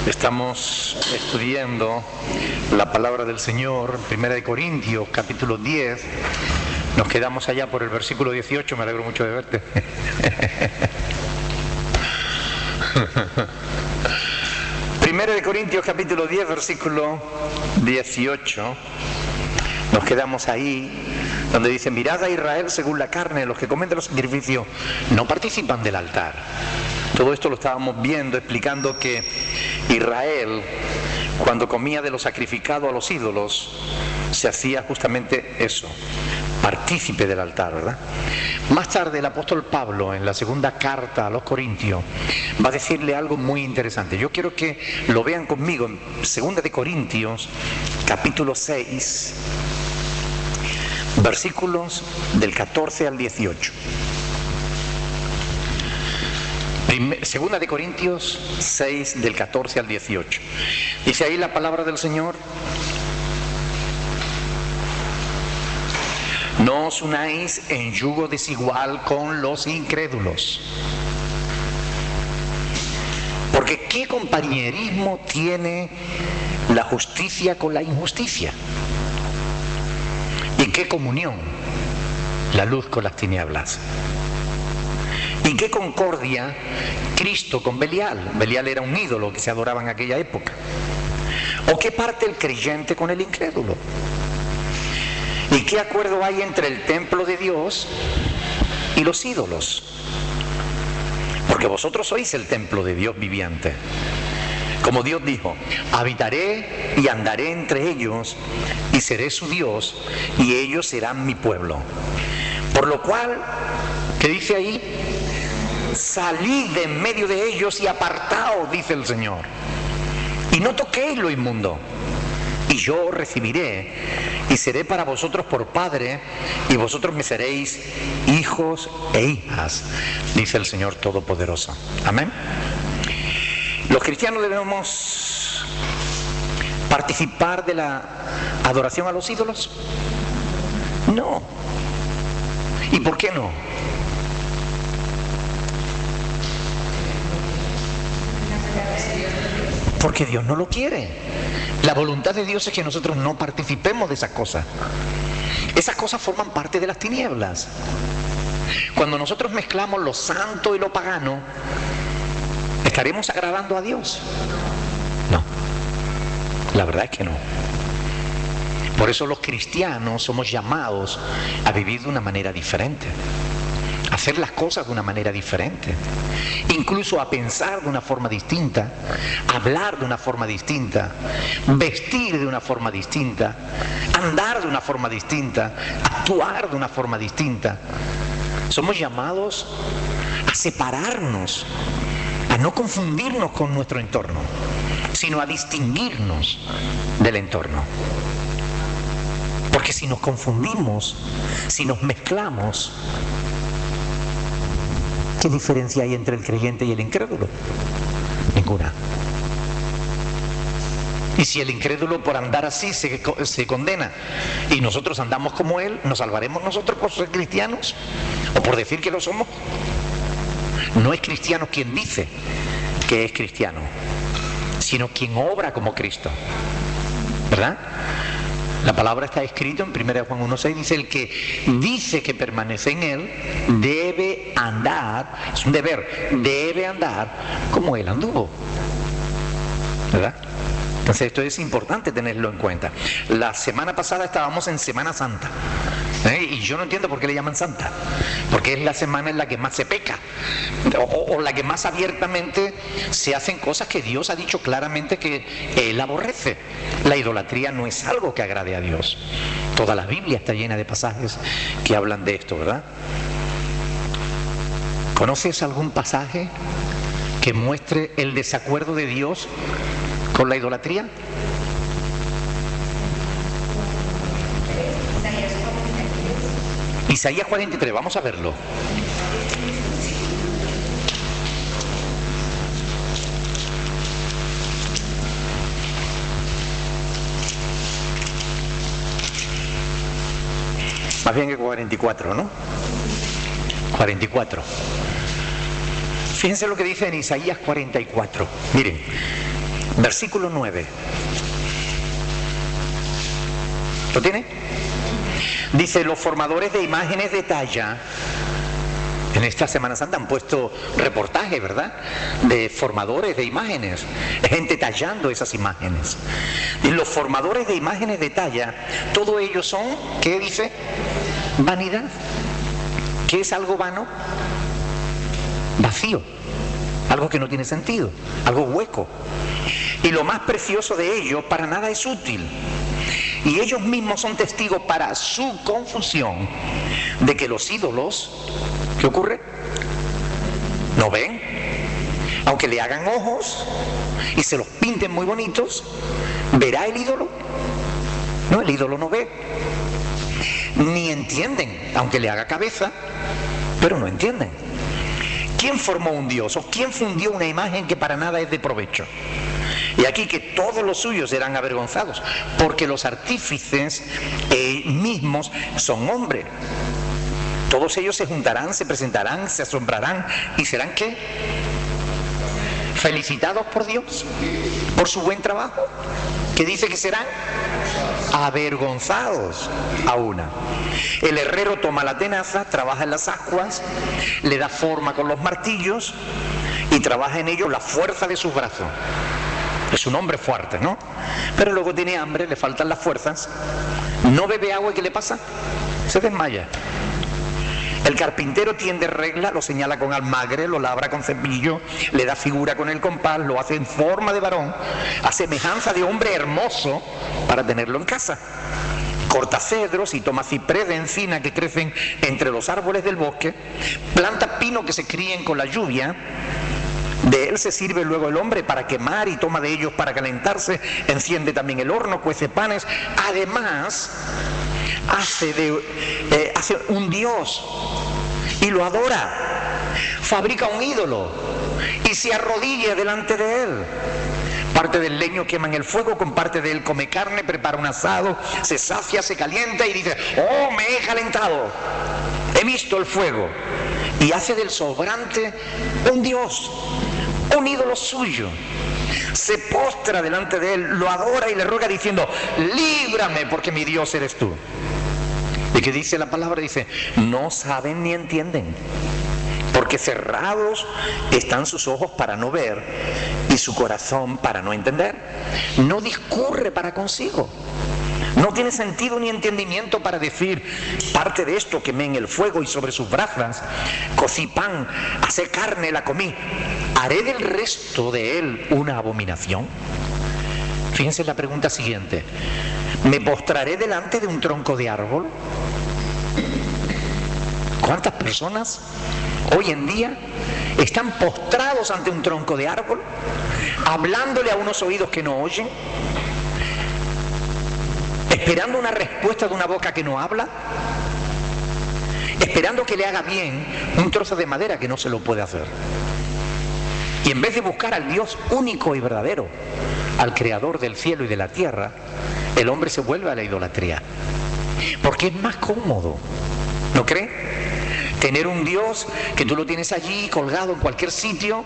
Estamos estudiando la palabra del Señor, 1 Corintios, capítulo 10. Nos quedamos allá por el versículo 18, me alegro mucho de verte. 1 Corintios, capítulo 10, versículo 18. Nos quedamos ahí, donde dice: mirad a Israel según la carne, los que comen de los sacrificios no participan del altar. Todo esto lo estábamos viendo, explicando que Israel, cuando comía de lo sacrificado a los ídolos, se hacía justamente eso, partícipe del altar, ¿verdad? Más tarde el apóstol Pablo, en la segunda carta a los Corintios, va a decirle algo muy interesante. Yo quiero que lo vean conmigo en 2 Corintios, capítulo 6, versículos del 14 al 18. Segunda de Corintios 6, del 14 al 18. Dice ahí la palabra del Señor: no os unáis en yugo desigual con los incrédulos. Porque ¿qué compañerismo tiene la justicia con la injusticia? ¿Y qué comunión la luz con las tinieblas? ¿Y qué concordia Cristo con Belial? Belial era un ídolo que se adoraba en aquella época. ¿O qué parte el creyente con el incrédulo? ¿Y qué acuerdo hay entre el templo de Dios y los ídolos? Porque vosotros sois el templo de Dios viviente. Como Dios dijo: habitaré y andaré entre ellos y seré su Dios y ellos serán mi pueblo. Por lo cual, ¿qué dice ahí? Salid de en medio de ellos y apartaos, dice el Señor, y no toquéis lo inmundo, y yo os recibiré y seré para vosotros por padre, y vosotros me seréis hijos e hijas, dice el Señor Todopoderoso. Amén. Los cristianos debemos participar de la adoración a los ídolos. No. ¿Y por qué no? Porque Dios no lo quiere. La voluntad de Dios es que nosotros no participemos de esas cosas. Esas cosas forman parte de las tinieblas. Cuando nosotros mezclamos lo santo y lo pagano, ¿estaremos agradando a Dios? No. La verdad es que no. Por eso los cristianos somos llamados a vivir de una manera diferente, a hacer las cosas de una manera diferente, incluso a pensar de una forma distinta, a hablar de una forma distinta, vestir de una forma distinta, andar de una forma distinta, actuar de una forma distinta. Somos llamados a separarnos, a no confundirnos con nuestro entorno, sino a distinguirnos del entorno. Porque si nos confundimos, si nos mezclamos, ¿qué diferencia hay entre el creyente y el incrédulo? Ninguna. Y si el incrédulo por andar así se condena y nosotros andamos como él, ¿nos salvaremos nosotros por ser cristianos? ¿O por decir que lo somos? No es cristiano quien dice que es cristiano, sino quien obra como Cristo, ¿verdad? La palabra está escrita en 1 Juan 1:6, dice: el que dice que permanece en él debe andar, es un deber, debe andar como él anduvo, ¿verdad? Entonces esto es importante tenerlo en cuenta. La semana pasada estábamos en Semana Santa, y yo no entiendo por qué le llaman Santa, porque es la semana en la que más se peca, o la que más abiertamente se hacen cosas que Dios ha dicho claramente que Él aborrece. La idolatría no es algo que agrade a Dios. Toda la Biblia está llena de pasajes que hablan de esto, ¿verdad? ¿Conoces algún pasaje que muestre el desacuerdo de Dios con la idolatría? Isaías 43, vamos a verlo. Más bien que 44, ¿no? 44. Fíjense lo que dice en Isaías 44. Miren, Versículo 9. ¿Lo tiene? Dice, los formadores de imágenes de talla. En esta Semana Santa han puesto reportajes, ¿verdad?, de formadores de imágenes, gente tallando esas imágenes. Y los formadores de imágenes de talla, todos ellos son, ¿qué dice? Vanidad. ¿Qué es algo vano? Vacío, algo que no tiene sentido, algo hueco. Y lo más precioso de ellos para nada es útil. Y ellos mismos son testigos para su confusión de que los ídolos, ¿qué ocurre? No ven. Aunque le hagan ojos y se los pinten muy bonitos, ¿verá el ídolo? No, el ídolo no ve. Ni entienden, aunque le haga cabeza, pero no entienden. ¿Quién formó un dios o quién fundió una imagen que para nada es de provecho? Y aquí que todos los suyos serán avergonzados, porque los artífices mismos son hombres. Todos ellos se juntarán, se presentarán, se asombrarán y serán ¿qué? Felicitados por Dios, por su buen trabajo, que dice que serán avergonzados a una. El herrero toma la tenaza, trabaja en las ascuas, le da forma con los martillos y trabaja en ello la fuerza de sus brazos. Es un hombre fuerte, ¿no? Pero luego tiene hambre, le faltan las fuerzas, no bebe agua y ¿qué le pasa? Se desmaya. El carpintero tiende regla, lo señala con almagre, lo labra con cepillo, le da figura con el compás, lo hace en forma de varón, a semejanza de hombre hermoso para tenerlo en casa. Corta cedros y toma ciprés de encina que crecen entre los árboles del bosque, planta pino que se críen con la lluvia. De él se sirve luego el hombre para quemar y toma de ellos para calentarse, enciende también el horno, cuece panes. Además, hace un dios y lo adora, fabrica un ídolo y se arrodilla delante de él. Parte del leño quema en el fuego, con parte de él come carne, prepara un asado, se sacia, se calienta y dice, oh, me he calentado, he visto el fuego. Y hace del sobrante un dios, un ídolo suyo. Se postra delante de él, lo adora y le ruega diciendo, líbrame porque mi Dios eres tú. ¿Y qué dice la palabra? Dice, no saben ni entienden, porque cerrados están sus ojos para no ver y su corazón para no entender. No discurre para consigo. No tiene sentido ni entendimiento para decir, parte de esto quemé en el fuego y sobre sus brasas cocí pan, asé carne, la comí. ¿Haré del resto de él una abominación? Fíjense la pregunta siguiente. ¿Me postraré delante de un tronco de árbol? ¿Cuántas personas hoy en día están postrados ante un tronco de árbol, hablándole a unos oídos que no oyen, esperando una respuesta de una boca que no habla, esperando que le haga bien un trozo de madera que no se lo puede hacer? Y en vez de buscar al Dios único y verdadero, al creador del cielo y de la tierra, el hombre se vuelve a la idolatría, porque es más cómodo, ¿no cree? Tener un Dios que tú lo tienes allí colgado en cualquier sitio,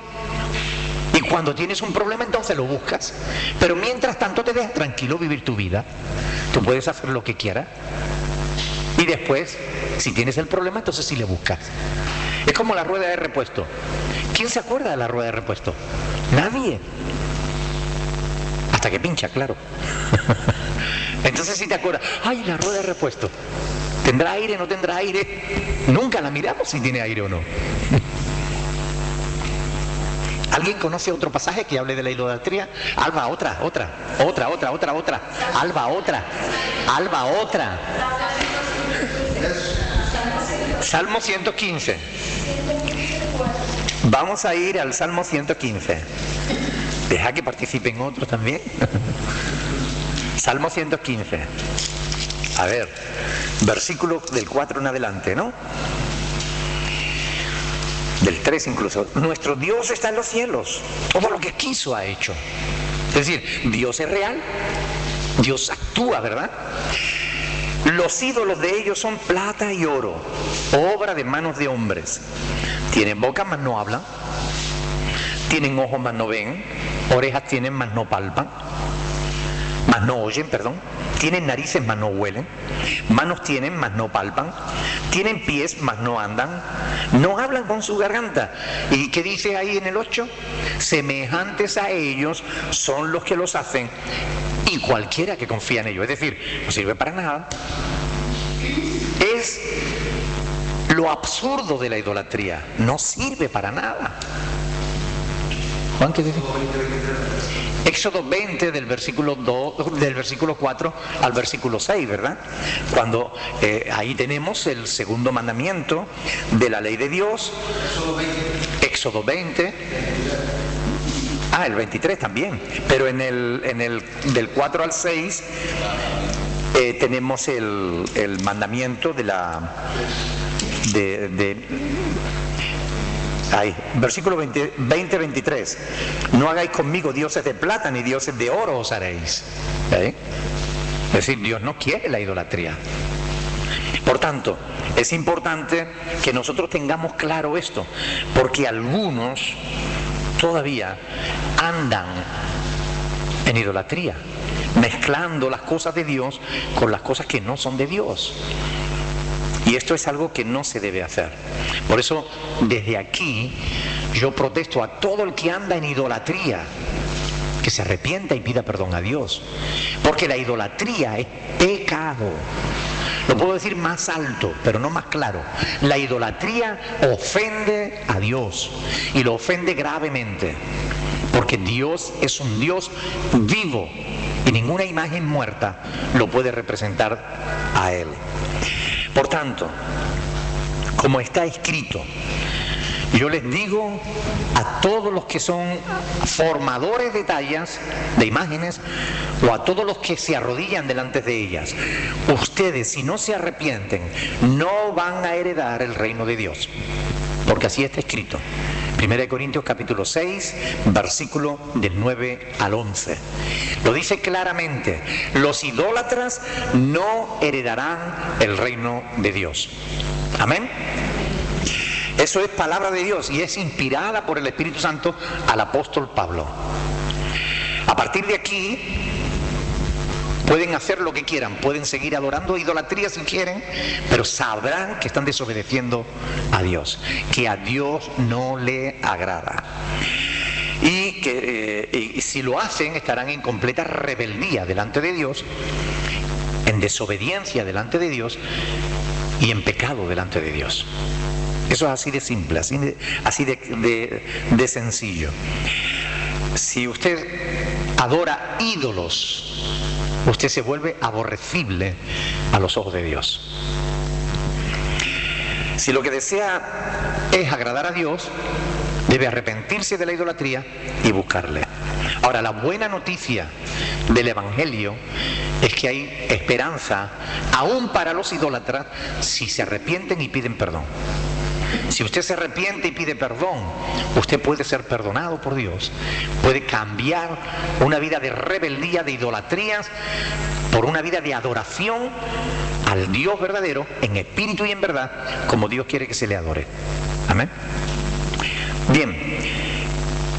y cuando tienes un problema entonces lo buscas, pero mientras tanto te dejas tranquilo vivir tu vida. Tú puedes hacer lo que quieras y después, si tienes el problema, entonces sí le buscas. Es como la rueda de repuesto. ¿Quién se acuerda de la rueda de repuesto? Nadie. Hasta que pincha, claro. Entonces si te acuerdas, ay, la rueda de repuesto, ¿tendrá aire, no tendrá aire? Nunca la miramos si tiene aire o no. ¿Alguien conoce otro pasaje que hable de la idolatría? Alba, otra. Alba, otra. Salmo 115. Vamos a ir al Salmo 115. Deja que participen otros también. Salmo 115. A ver, versículo del 4 en adelante, ¿no? Del 3 incluso. Nuestro Dios está en los cielos. Todo lo que quiso ha hecho. Es decir, Dios es real. Dios actúa, ¿verdad? Los ídolos de ellos son plata y oro, obra de manos de hombres. Tienen boca, mas no hablan. tienen ojos mas no ven, orejas tienen mas no palpan, mas no oyen, perdón, tienen narices mas no huelen, manos tienen mas no palpan, tienen pies mas no andan, no hablan con su garganta. ¿Y qué dice ahí en el 8? Semejantes a ellos son los que los hacen y cualquiera que confía en ellos. Es decir, no sirve para nada. Es lo absurdo de la idolatría, no sirve para nada. Juan, ¿qué dice? Éxodo 20 del versículo 4 al versículo 6, ¿verdad? Cuando ahí tenemos el segundo mandamiento de la ley de Dios. Éxodo 20. El 23 también. Pero en el del 4 al 6 tenemos el mandamiento de la... versículo 23. No hagáis conmigo dioses de plata ni dioses de oro os haréis. Es decir, Dios no quiere la idolatría. Por tanto, es importante que nosotros tengamos claro esto, porque algunos todavía andan en idolatría, mezclando las cosas de Dios con las cosas que no son de Dios. Y esto es algo que no se debe hacer. Por eso, desde aquí, yo protesto a todo el que anda en idolatría, que se arrepienta y pida perdón a Dios. Porque la idolatría es pecado. Lo puedo decir más alto, pero no más claro. La idolatría ofende a Dios, y lo ofende gravemente. Porque Dios es un Dios vivo, y ninguna imagen muerta lo puede representar a Él. Por tanto, como está escrito, yo les digo a todos los que son formadores de tallas, de imágenes, o a todos los que se arrodillan delante de ellas, ustedes, si no se arrepienten, no van a heredar el reino de Dios, porque así está escrito. 1 Corintios capítulo 6, versículo del 9 al 11. Lo dice claramente: los idólatras no heredarán el reino de Dios. Amén. Eso es palabra de Dios y es inspirada por el Espíritu Santo al apóstol Pablo. A partir de aquí pueden hacer lo que quieran, pueden seguir adorando idolatría si quieren, pero sabrán que están desobedeciendo a Dios, que a Dios no le agrada. Y que si lo hacen estarán en completa rebeldía delante de Dios, en desobediencia delante de Dios y en pecado delante de Dios. Eso es así de simple, así de sencillo. Si usted adora ídolos, usted se vuelve aborrecible a los ojos de Dios. Si lo que desea es agradar a Dios, debe arrepentirse de la idolatría y buscarle. Ahora, la buena noticia del Evangelio es que hay esperanza aún para los idólatras si se arrepienten y piden perdón. Si usted se arrepiente y pide perdón, usted puede ser perdonado por Dios, puede cambiar una vida de rebeldía, de idolatrías, por una vida de adoración al Dios verdadero, en espíritu y en verdad, como Dios quiere que se le adore. Amén. Bien,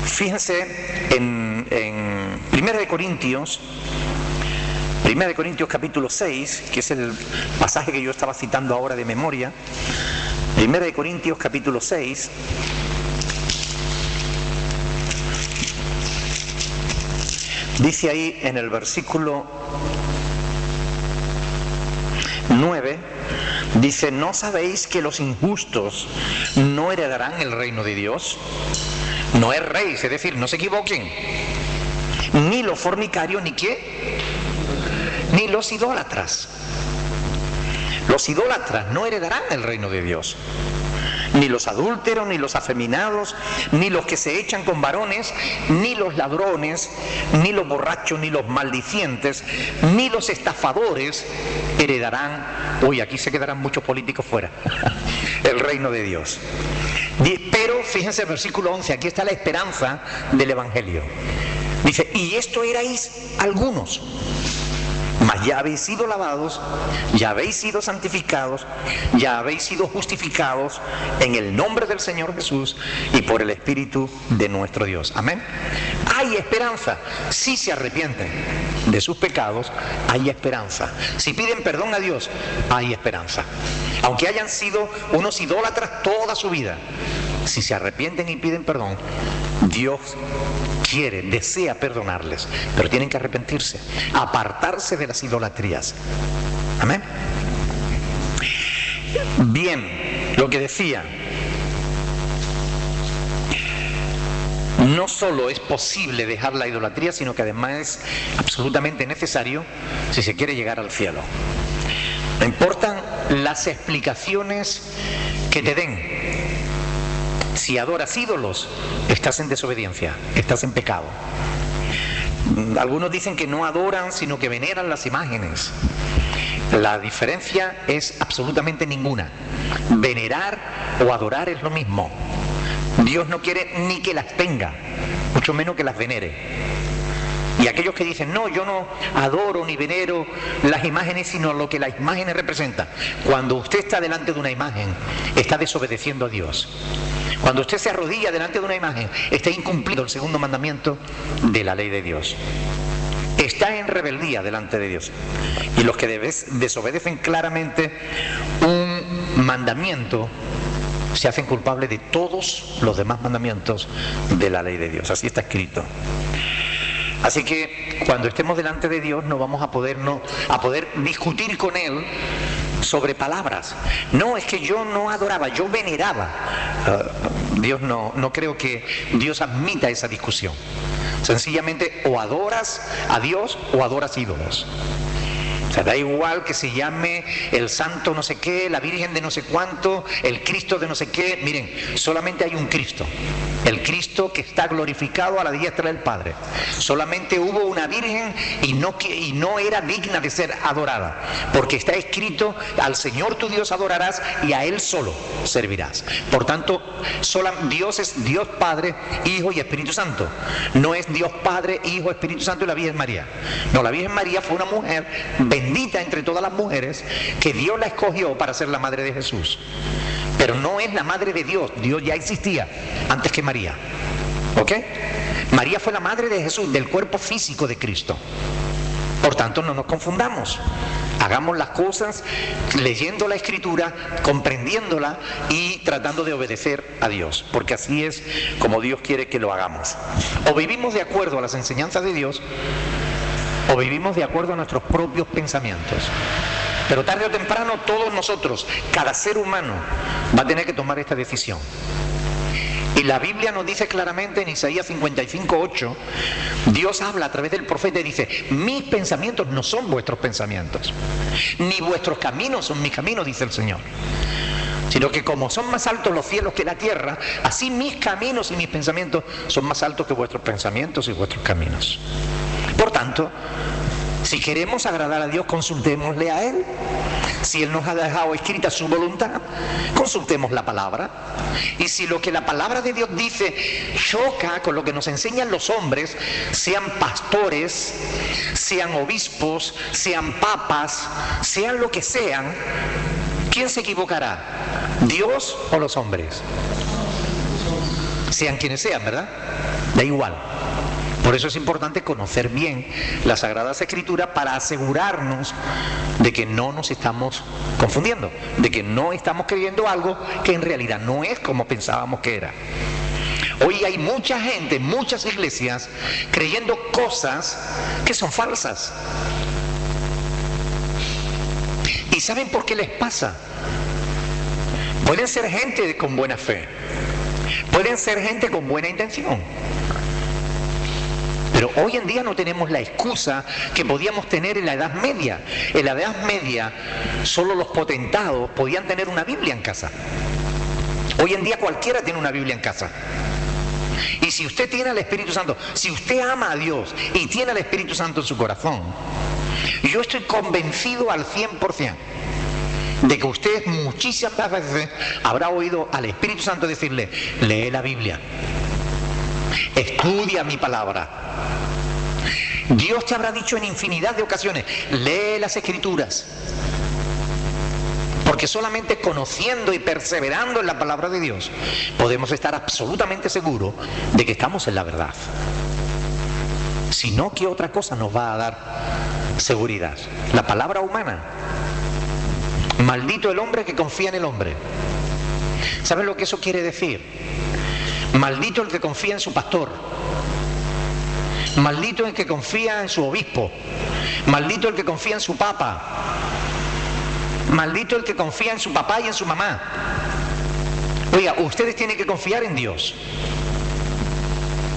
fíjense en 1 Corintios capítulo 6, que es el pasaje que yo estaba citando ahora de memoria. 1 Corintios capítulo 6, dice ahí en el versículo 9, dice: ¿no sabéis que los injustos no heredarán el reino de Dios? No es rey, es decir, no se equivoquen, ni los fornicarios, ni qué, ni los idólatras. Los idólatras no heredarán el reino de Dios. Ni los adúlteros, ni los afeminados, ni los que se echan con varones, ni los ladrones, ni los borrachos, ni los maldicientes, ni los estafadores heredarán, uy, aquí se quedarán muchos políticos fuera, el reino de Dios. Pero fíjense el versículo 11, aquí está la esperanza del Evangelio. Dice: y esto erais algunos, mas ya habéis sido lavados, ya habéis sido santificados, ya habéis sido justificados en el nombre del Señor Jesús y por el Espíritu de nuestro Dios. Amén. Hay esperanza. Si se arrepienten de sus pecados, hay esperanza. Si piden perdón a Dios, hay esperanza. Aunque hayan sido unos idólatras toda su vida, si se arrepienten y piden perdón, Dios quiere, desea perdonarles, pero tienen que arrepentirse, apartarse de las idolatrías. Amén. Bien, lo que decía, no solo es posible dejar la idolatría, sino que además es absolutamente necesario si se quiere llegar al cielo. No importan las explicaciones que te den. Si adoras ídolos, estás en desobediencia, estás en pecado. Algunos dicen que no adoran, sino que veneran las imágenes. La diferencia es absolutamente ninguna. Venerar o adorar es lo mismo. Dios no quiere ni que las tenga, mucho menos que las venere. Y aquellos que dicen, no, yo no adoro ni venero las imágenes, sino lo que las imágenes representan. Cuando usted está delante de una imagen, está desobedeciendo a Dios. Cuando usted se arrodilla delante de una imagen, está incumpliendo el segundo mandamiento de la ley de Dios. Está en rebeldía delante de Dios. Y los que desobedecen claramente un mandamiento se hacen culpables de todos los demás mandamientos de la ley de Dios. Así está escrito. Así que cuando estemos delante de Dios no vamos a poder discutir con Él sobre palabras. No, es que yo no adoraba, yo veneraba. Dios no creo que Dios admita esa discusión. Sencillamente o adoras a Dios o adoras ídolos. O sea, da igual que se llame el santo no sé qué, la virgen de no sé cuánto, el Cristo de no sé qué. Miren, solamente hay un Cristo. El Cristo que está glorificado a la diestra del Padre. Solamente hubo una virgen y no era digna de ser adorada. Porque está escrito, al Señor tu Dios adorarás y a Él solo servirás. Por tanto, Dios es Dios Padre, Hijo y Espíritu Santo. No es Dios Padre, Hijo, Espíritu Santo y la Virgen María. No, la Virgen María fue una mujer bendita entre todas las mujeres que Dios la escogió para ser la madre de Jesús. Pero no es la madre de Dios. Dios ya existía antes que María. ¿Ok? María fue la madre de Jesús, del cuerpo físico de Cristo. Por tanto, no nos confundamos. Hagamos las cosas leyendo la Escritura, comprendiéndola y tratando de obedecer a Dios. Porque así es como Dios quiere que lo hagamos. O vivimos de acuerdo a las enseñanzas de Dios, o vivimos de acuerdo a nuestros propios pensamientos. Pero tarde o temprano todos nosotros, cada ser humano, va a tener que tomar esta decisión. Y la Biblia nos dice claramente en Isaías 55:8, Dios habla a través del profeta y dice, mis pensamientos no son vuestros pensamientos, ni vuestros caminos son mis caminos, dice el Señor. Sino que como son más altos los cielos que la tierra, así mis caminos y mis pensamientos son más altos que vuestros pensamientos y vuestros caminos. Por tanto, si queremos agradar a Dios, consultémosle a Él. Si Él nos ha dejado escrita su voluntad, consultemos la palabra. Y si lo que la palabra de Dios dice choca con lo que nos enseñan los hombres, sean pastores, sean obispos, sean papas, sean lo que sean, ¿quién se equivocará? ¿Dios o los hombres? Sean quienes sean, ¿verdad? Da igual. Por eso es importante conocer bien las Sagradas Escrituras para asegurarnos de que no nos estamos confundiendo, de que no estamos creyendo algo que en realidad no es como pensábamos que era. Hoy hay mucha gente, muchas iglesias, creyendo cosas que son falsas. ¿Y saben por qué les pasa? Pueden ser gente con buena fe, pueden ser gente con buena intención. Pero hoy en día no tenemos la excusa que podíamos tener en la Edad Media. En la Edad Media solo los potentados podían tener una Biblia en casa. Hoy en día cualquiera tiene una Biblia en casa. Y si usted tiene al Espíritu Santo, si usted ama a Dios y tiene al Espíritu Santo en su corazón, yo estoy convencido al 100% de que usted muchísimas veces habrá oído al Espíritu Santo decirle, lee la Biblia, estudia mi palabra. Dios te habrá dicho en infinidad de ocasiones, lee las Escrituras. Porque solamente conociendo y perseverando en la palabra de Dios podemos estar absolutamente seguros de que estamos en la verdad. Si no, ¿qué otra cosa nos va a dar seguridad? La palabra humana. Maldito el hombre que confía en el hombre. ¿Sabes lo que eso quiere decir? Maldito el que confía en su pastor. Maldito el que confía en su obispo. Maldito el que confía en su papa. Maldito el que confía en su papá y en su mamá. Oiga, ustedes tienen que confiar en Dios.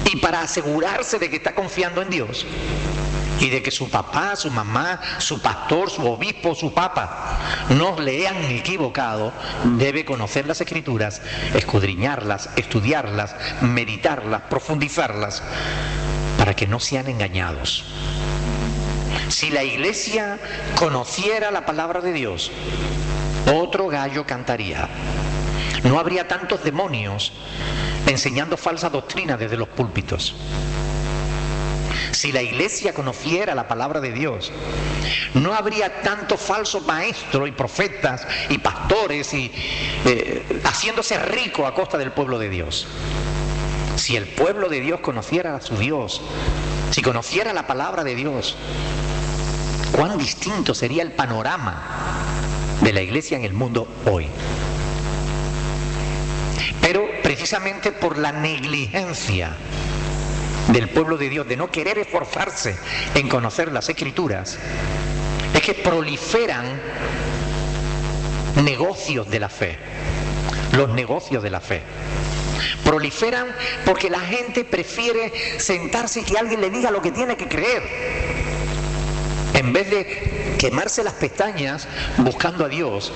Y para asegurarse de que está confiando en Dios y de que su papá, su mamá, su pastor, su obispo, su papa no le han equivocado, debe conocer las Escrituras, escudriñarlas, estudiarlas, meditarlas, profundizarlas, para que no sean engañados. Si la iglesia conociera la palabra de Dios, otro gallo cantaría. No habría tantos demonios enseñando falsa doctrina desde los púlpitos. Si la iglesia conociera la palabra de Dios, no habría tantos falsos maestros y profetas y pastores y haciéndose rico a costa del pueblo de Dios. Si el pueblo de Dios conociera a su Dios, si conociera la palabra de Dios, cuán distinto sería el panorama de la iglesia en el mundo hoy. Pero precisamente por la negligencia del pueblo de Dios de no querer esforzarse en conocer las Escrituras, es que proliferan negocios de la fe, los negocios de la fe. Proliferan porque la gente prefiere sentarse y que alguien le diga lo que tiene que creer, en vez de quemarse las pestañas buscando a Dios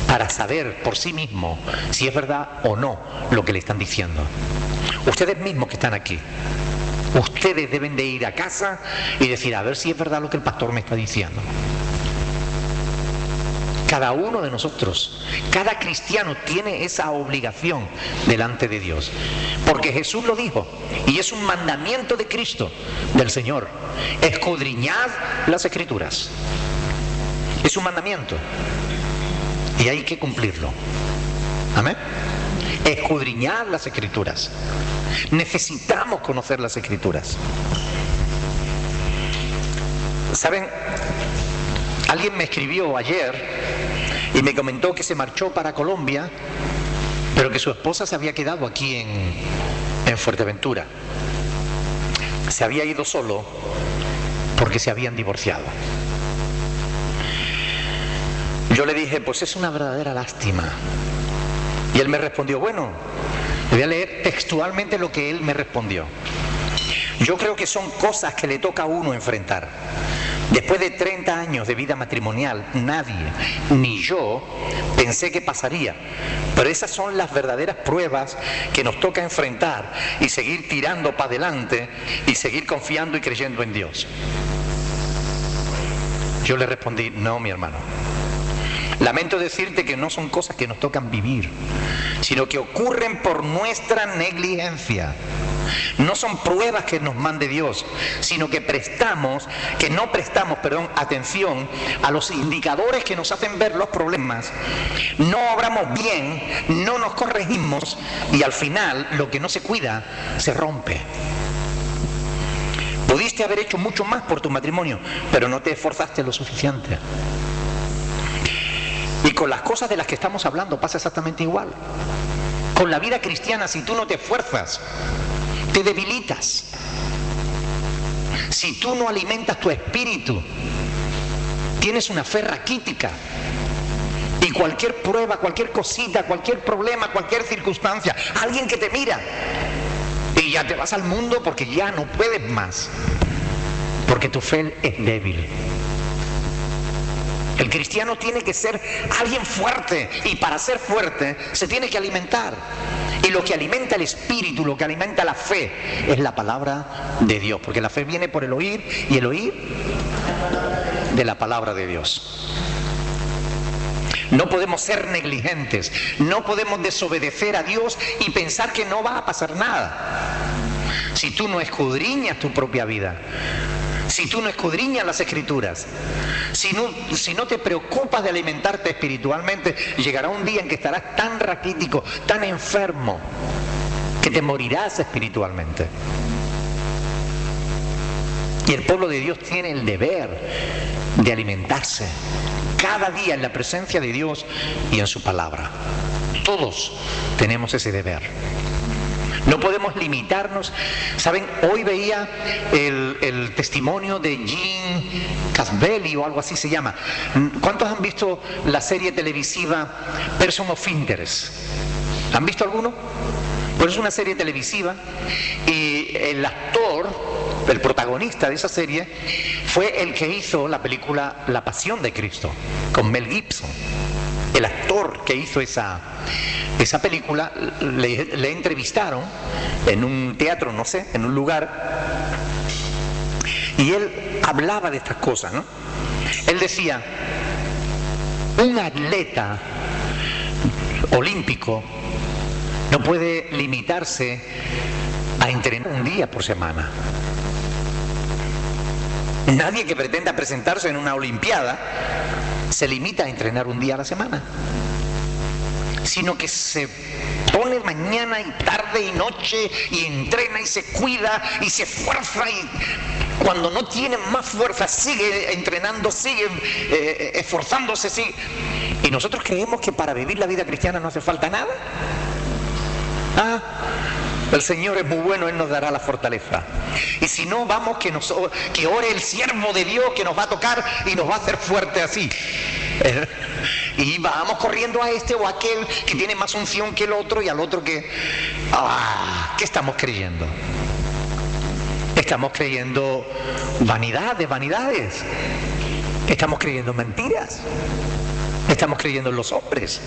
para saber por sí mismo si es verdad o no lo que le están diciendo. Ustedes mismos que están aquí, ustedes deben de ir a casa y decir, a ver si es verdad lo que el pastor me está diciendo. Cada uno de nosotros, cada cristiano tiene esa obligación delante de Dios. Porque Jesús lo dijo, y es un mandamiento de Cristo, del Señor. Escudriñad las Escrituras. Es un mandamiento. Y hay que cumplirlo. Amén. Escudriñad las Escrituras. Necesitamos conocer las Escrituras. ¿Saben? Alguien me escribió ayer y me comentó que se marchó para Colombia, pero que su esposa se había quedado aquí en Fuerteventura. Se había ido solo porque se habían divorciado. Yo le dije, pues es una verdadera lástima. Y él me respondió, bueno, le voy a leer textualmente lo que él me respondió. Yo creo que son cosas que le toca a uno enfrentar. Después de 30 años de vida matrimonial, nadie, ni yo, pensé que pasaría. Pero esas son las verdaderas pruebas que nos toca enfrentar y seguir tirando para adelante y seguir confiando y creyendo en Dios. Yo le respondí, no, mi hermano. Lamento decirte que no son cosas que nos tocan vivir, sino que ocurren por nuestra negligencia. No son pruebas que nos mande Dios, sino que no prestamos atención a los indicadores que nos hacen ver los problemas. No obramos bien, no nos corregimos y al final lo que no se cuida se rompe. Pudiste haber hecho mucho más por tu matrimonio, pero no te esforzaste lo suficiente. Y con las cosas de las que estamos hablando pasa exactamente igual. Con la vida cristiana, si tú no te esfuerzas, te debilitas. Si tú no alimentas tu espíritu, tienes una fe raquítica. Y cualquier prueba, cualquier cosita, cualquier problema, cualquier circunstancia, alguien que te mira, y ya te vas al mundo porque ya no puedes más. Porque tu fe es débil. El cristiano tiene que ser alguien fuerte y para ser fuerte se tiene que alimentar. Y lo que alimenta el espíritu, lo que alimenta la fe es la palabra de Dios. Porque la fe viene por el oír y el oír de la palabra de Dios. No podemos ser negligentes, no podemos desobedecer a Dios y pensar que no va a pasar nada. Si tú no escudriñas tu propia vida, si tú no escudriñas las Escrituras, si no te preocupas de alimentarte espiritualmente, llegará un día en que estarás tan raquítico, tan enfermo, que te morirás espiritualmente. Y el pueblo de Dios tiene el deber de alimentarse cada día en la presencia de Dios y en su palabra. Todos tenemos ese deber. No podemos limitarnos. ¿Saben? Hoy veía el testimonio de Jim Casbelli o algo así se llama. ¿Cuántos han visto la serie televisiva Person of Interest? ¿Han visto alguno? Pues es una serie televisiva y el actor, el protagonista de esa serie, fue el que hizo la película La Pasión de Cristo, con Mel Gibson. El actor que hizo esa película, le entrevistaron en un teatro, no sé, en un lugar, y él hablaba de estas cosas, ¿no? Él decía, un atleta olímpico no puede limitarse a entrenar un día por semana. Nadie que pretenda presentarse en una olimpiada se limita a entrenar un día a la semana, sino que se pone mañana y tarde y noche y entrena y se cuida y se esfuerza, y cuando no tiene más fuerza sigue entrenando, sigue esforzándose, sigue. Y nosotros creemos que para vivir la vida cristiana no hace falta nada. El Señor es muy bueno, Él nos dará la fortaleza. Y si no, vamos, que ore el siervo de Dios que nos va a tocar y nos va a hacer fuerte así. Y vamos corriendo a este o a aquel que tiene más unción que el otro, y al otro que... ¿Qué estamos creyendo? Estamos creyendo vanidad de vanidades. Estamos creyendo mentiras. Estamos creyendo en los hombres.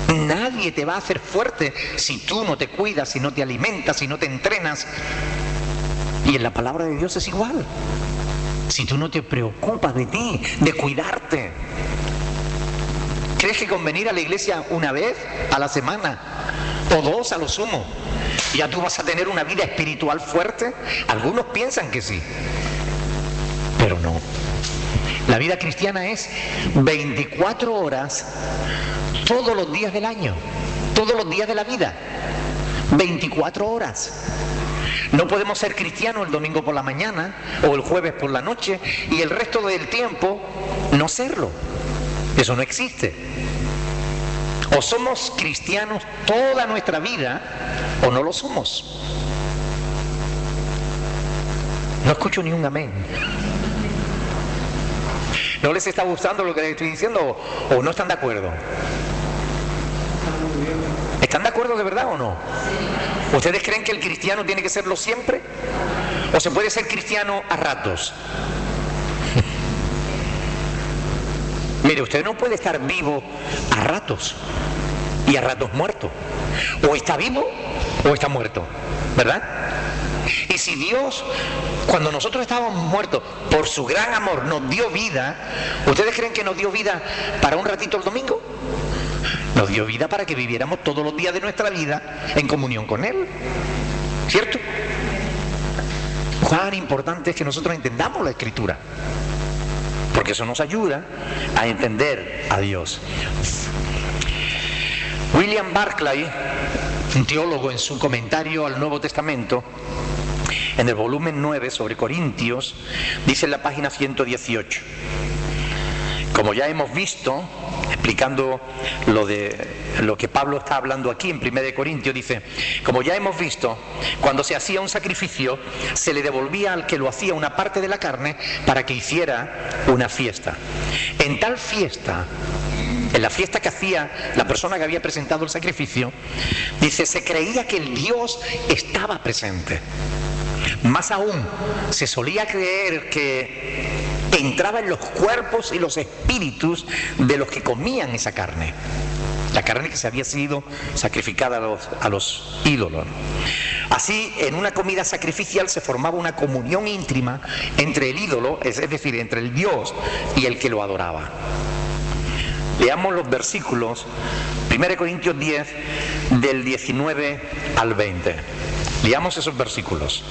Nadie te va a hacer fuerte si tú no te cuidas, si no te alimentas, si no te entrenas. Y en la palabra de Dios es igual. Si tú no te preocupas de ti, de cuidarte. ¿Crees que con venir a la iglesia una vez a la semana o dos a lo sumo ya tú vas a tener una vida espiritual fuerte? Algunos piensan que sí, pero no. La vida cristiana es 24 horas todos los días del año, todos los días de la vida, 24 horas. No podemos ser cristianos el domingo por la mañana o el jueves por la noche y el resto del tiempo no serlo. Eso no existe. O somos cristianos toda nuestra vida o no lo somos. No escucho ni un amén. ¿No les está gustando lo que les estoy diciendo o no están de acuerdo? ¿Están de acuerdo de verdad o no? ¿Ustedes creen que el cristiano tiene que serlo siempre? ¿O se puede ser cristiano a ratos? Mire, usted no puede estar vivo a ratos y a ratos muerto. O está vivo o está muerto, ¿verdad? Y si Dios, cuando nosotros estábamos muertos, por su gran amor nos dio vida, ¿ustedes creen que nos dio vida para un ratito el domingo? Nos dio vida para que viviéramos todos los días de nuestra vida en comunión con Él, ¿cierto? Cuán importante es que nosotros entendamos la Escritura, porque eso nos ayuda a entender a Dios. William Barclay, un teólogo, en su comentario al Nuevo Testamento, en el volumen 9 sobre Corintios, dice en la página 118: como ya hemos visto, explicando lo que Pablo está hablando aquí en 1 Corintios, dice, como ya hemos visto, cuando se hacía un sacrificio, se le devolvía al que lo hacía una parte de la carne para que hiciera una fiesta. En tal fiesta, en la fiesta que hacía la persona que había presentado el sacrificio, dice, se creía que el Dios estaba presente. Más aún, se solía creer que entraba en los cuerpos y los espíritus de los que comían esa carne, la carne que se había sido sacrificada a los ídolos. Así, en una comida sacrificial se formaba una comunión íntima entre el ídolo, es decir, entre el Dios y el que lo adoraba. Leamos los versículos, 1 Corintios 10, del 19 al 20. Leamos esos versículos.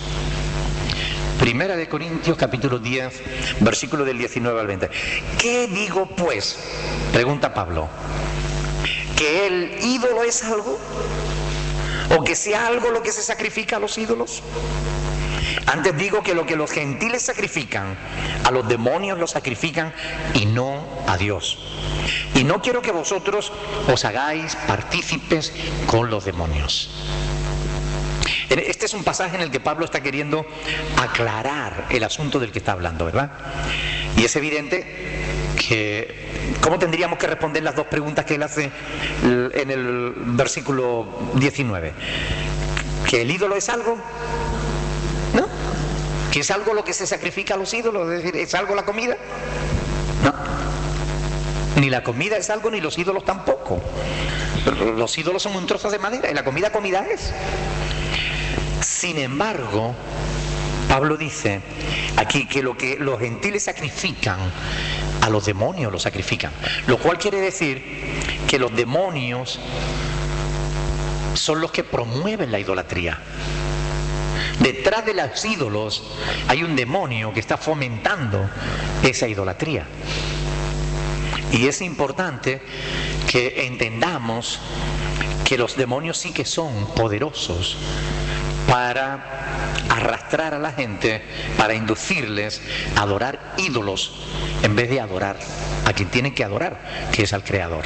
Primera de Corintios, capítulo 10, versículo del 19 al 20. ¿Qué digo pues? Pregunta Pablo. ¿Que el ídolo es algo? ¿O que sea algo lo que se sacrifica a los ídolos? Antes digo que lo que los gentiles sacrifican, a los demonios lo sacrifican y no a Dios. Y no quiero que vosotros os hagáis partícipes con los demonios. Este es un pasaje en el que Pablo está queriendo aclarar el asunto del que está hablando, ¿verdad? Y es evidente que, ¿cómo tendríamos que responder las dos preguntas que él hace en el versículo 19? ¿Que el ídolo es algo? ¿No? ¿Que es algo lo que se sacrifica a los ídolos? Es decir, ¿es algo la comida? No. Ni la comida es algo, ni los ídolos tampoco. Los ídolos son un trozo de madera y la comida es. Sin embargo, Pablo dice aquí que lo que los gentiles sacrifican, a los demonios lo sacrifican. Lo cual quiere decir que los demonios son los que promueven la idolatría. Detrás de los ídolos hay un demonio que está fomentando esa idolatría. Y es importante que entendamos que los demonios sí que son poderosos para arrastrar a la gente, para inducirles a adorar ídolos en vez de adorar a quien tienen que adorar, que es al Creador.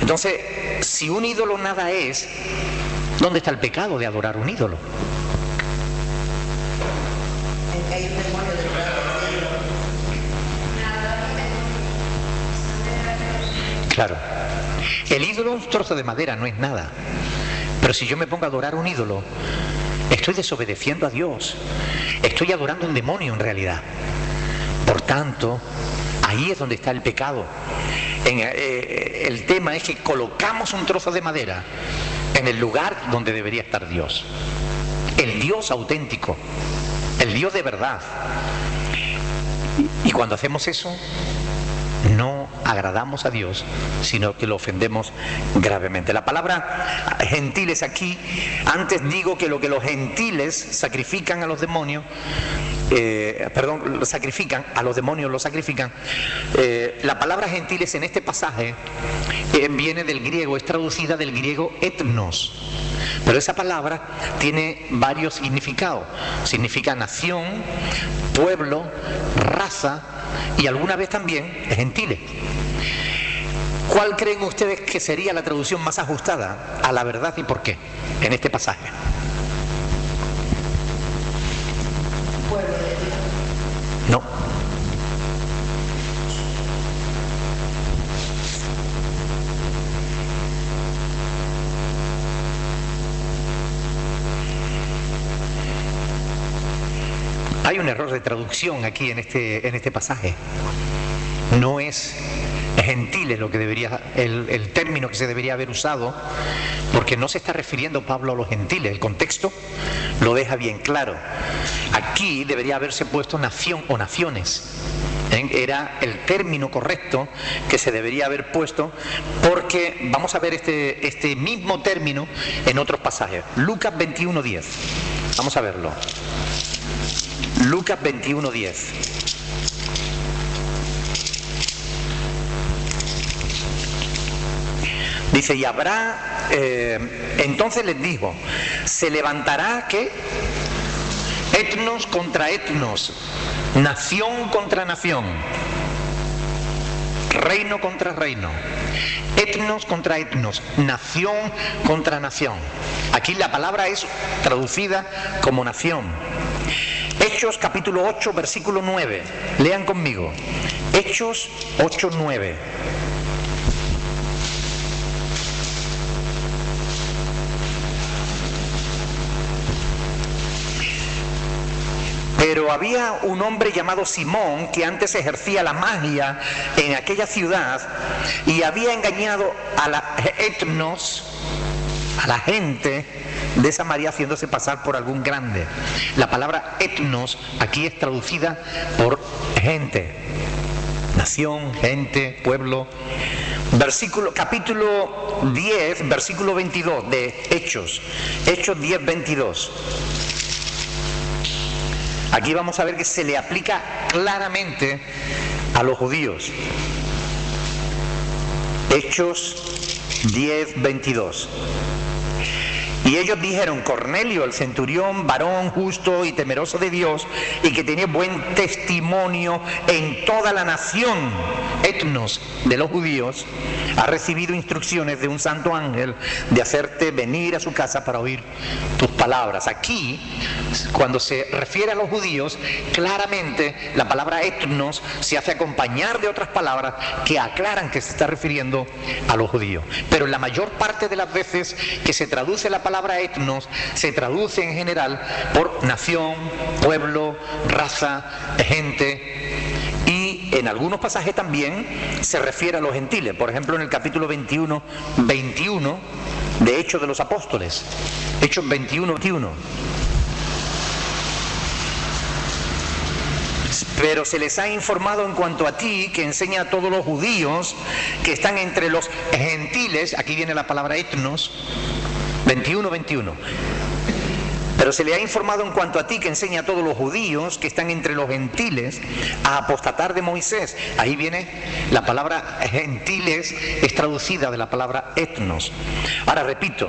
Entonces, si un ídolo nada es, ¿dónde está el pecado de adorar un ídolo? Claro, el ídolo es un trozo de madera, no es nada. Pero si yo me pongo a adorar un ídolo, estoy desobedeciendo a Dios, estoy adorando a un demonio en realidad. Por tanto, ahí es donde está el pecado. El tema es que colocamos un trozo de madera en el lugar donde debería estar Dios. El Dios auténtico, el Dios de verdad. Y cuando hacemos eso, no agradamos a Dios, sino que lo ofendemos gravemente. La palabra gentiles aquí, antes digo que lo que los gentiles sacrifican a los demonios, sacrifican a los demonios, lo sacrifican. La palabra gentiles en este pasaje viene del griego, es traducida del griego etnos. Pero esa palabra tiene varios significados. Significa nación, pueblo, raza y alguna vez también gentiles. ¿Cuál creen ustedes que sería la traducción más ajustada a la verdad y por qué en este pasaje? Pueblo de Dios. No. Hay un error de traducción aquí en este pasaje. No es gentiles lo que debería, el término que se debería haber usado, porque no se está refiriendo Pablo a los gentiles. El contexto lo deja bien claro. Aquí debería haberse puesto nación o naciones. Era el término correcto que se debería haber puesto, porque vamos a ver este mismo término en otros pasajes. Lucas 21:10. Vamos a verlo. Lucas 21:10. Dice, y habrá, entonces les dijo, se levantará, ¿qué? Etnos contra etnos, nación contra nación, reino contra reino, etnos contra etnos, nación contra nación. Aquí la palabra es traducida como nación. Hechos capítulo 8, versículo 9. Lean conmigo. Hechos 8, 9. Pero había un hombre llamado Simón que antes ejercía la magia en aquella ciudad y había engañado a la etnos, a la gente de Samaria, haciéndose pasar por algún grande. La palabra etnos aquí es traducida por gente, nación, gente, pueblo. Capítulo 10, versículo 22 de Hechos. Hechos 10, 22. Aquí vamos a ver que se le aplica claramente a los judíos. Hechos 10:22. Y ellos dijeron: Cornelio, el centurión, varón justo y temeroso de Dios, y que tenía buen testimonio en toda la nación, etnos de los judíos, ha recibido instrucciones de un santo ángel de hacerte venir a su casa para oír tus palabras. Aquí, cuando se refiere a los judíos, claramente la palabra etnos se hace acompañar de otras palabras que aclaran que se está refiriendo a los judíos. Pero la mayor parte de las veces que se traduce la palabra etnos, se traduce en general por nación, pueblo, raza, gente, y en algunos pasajes también se refiere a los gentiles. Por ejemplo, en el capítulo 21 de Hechos de los Apóstoles, Hechos 21:21. Pero se les ha informado en cuanto a ti, que enseña a todos los judíos que están entre los gentiles, aquí viene la palabra etnos, 21:21. Pero se le ha informado en cuanto a ti, que enseña a todos los judíos que están entre los gentiles a apostatar de Moisés. Ahí viene la palabra gentiles, es traducida de la palabra etnos. Ahora repito,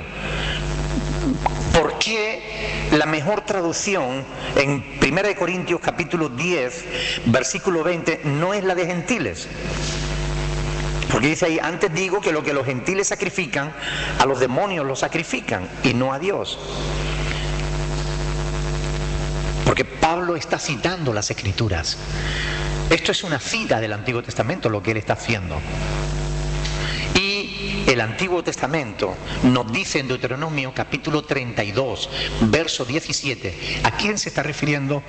¿por qué la mejor traducción en 1 Corintios capítulo 10, versículo 20, no es la de gentiles? Porque dice ahí: antes digo que lo que los gentiles sacrifican, a los demonios lo sacrifican y no a Dios. Porque Pablo está citando las Escrituras. Esto es una cita del Antiguo Testamento lo que él está haciendo. Y el Antiguo Testamento nos dice en Deuteronomio capítulo 32, verso 17, ¿a quién se está refiriendo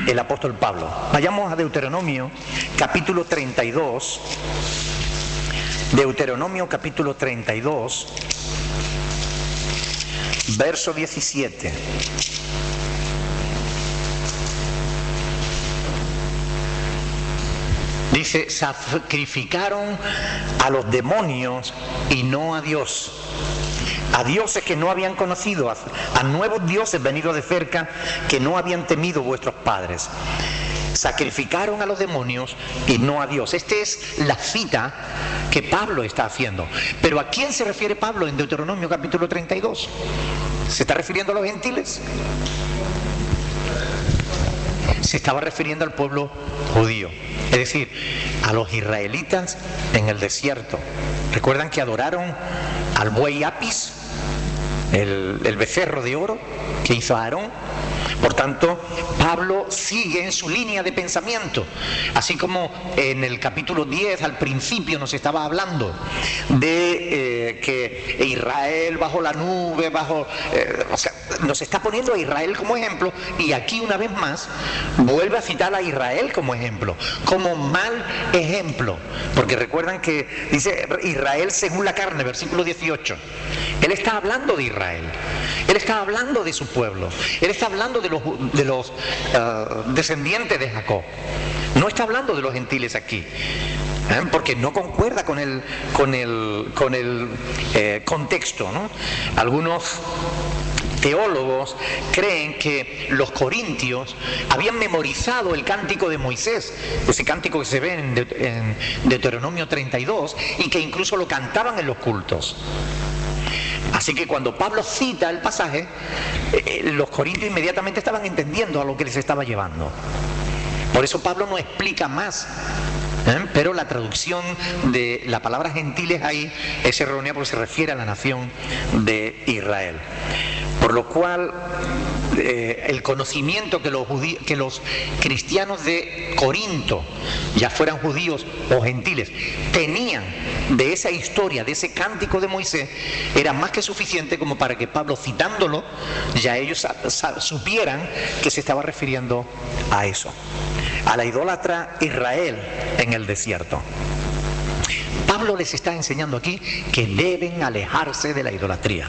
el apóstol Pablo? Vayamos a Deuteronomio capítulo 32. Deuteronomio capítulo 32, verso 17. Dice: sacrificaron a los demonios y no a Dios, a dioses que no habían conocido, a nuevos dioses venidos de cerca que no habían temido vuestros padres. Sacrificaron a los demonios y no a Dios. Esta es la cita que Pablo está haciendo. Pero ¿a quién se refiere Pablo en Deuteronomio capítulo 32? ¿Se está refiriendo a los gentiles? Se estaba refiriendo al pueblo judío, es decir, a los israelitas en el desierto. ¿Recuerdan que adoraron al buey Apis, el becerro de oro que hizo Aarón? Por tanto, Pablo sigue en su línea de pensamiento, así como en el capítulo 10 al principio nos estaba hablando de que Israel bajo la nube, o sea, nos está poniendo a Israel como ejemplo, y aquí una vez más vuelve a citar a Israel como ejemplo, como mal ejemplo, porque recuerdan que dice Israel según la carne, versículo 18. Él está hablando de Israel, él está hablando de su pueblo, él está hablando de los descendientes de Jacob. No está hablando de los gentiles aquí, porque no concuerda con el contexto, ¿no? Algunos teólogos creen que los corintios habían memorizado el cántico de Moisés, ese cántico que se ve en Deuteronomio 32, y que incluso lo cantaban en los cultos. Así que cuando Pablo cita el pasaje, los corintios inmediatamente estaban entendiendo a lo que les estaba llevando. Por eso Pablo no explica más, pero la traducción de la palabra gentiles ahí es errónea porque se refiere a la nación de Israel. Por lo cual el conocimiento que los cristianos de Corinto, ya fueran judíos o gentiles, tenían de esa historia, de ese cántico de Moisés, era más que suficiente como para que Pablo, citándolo, ya ellos supieran que se estaba refiriendo a eso, a la idólatra Israel en el desierto. Pablo les está enseñando aquí que deben alejarse de la idolatría,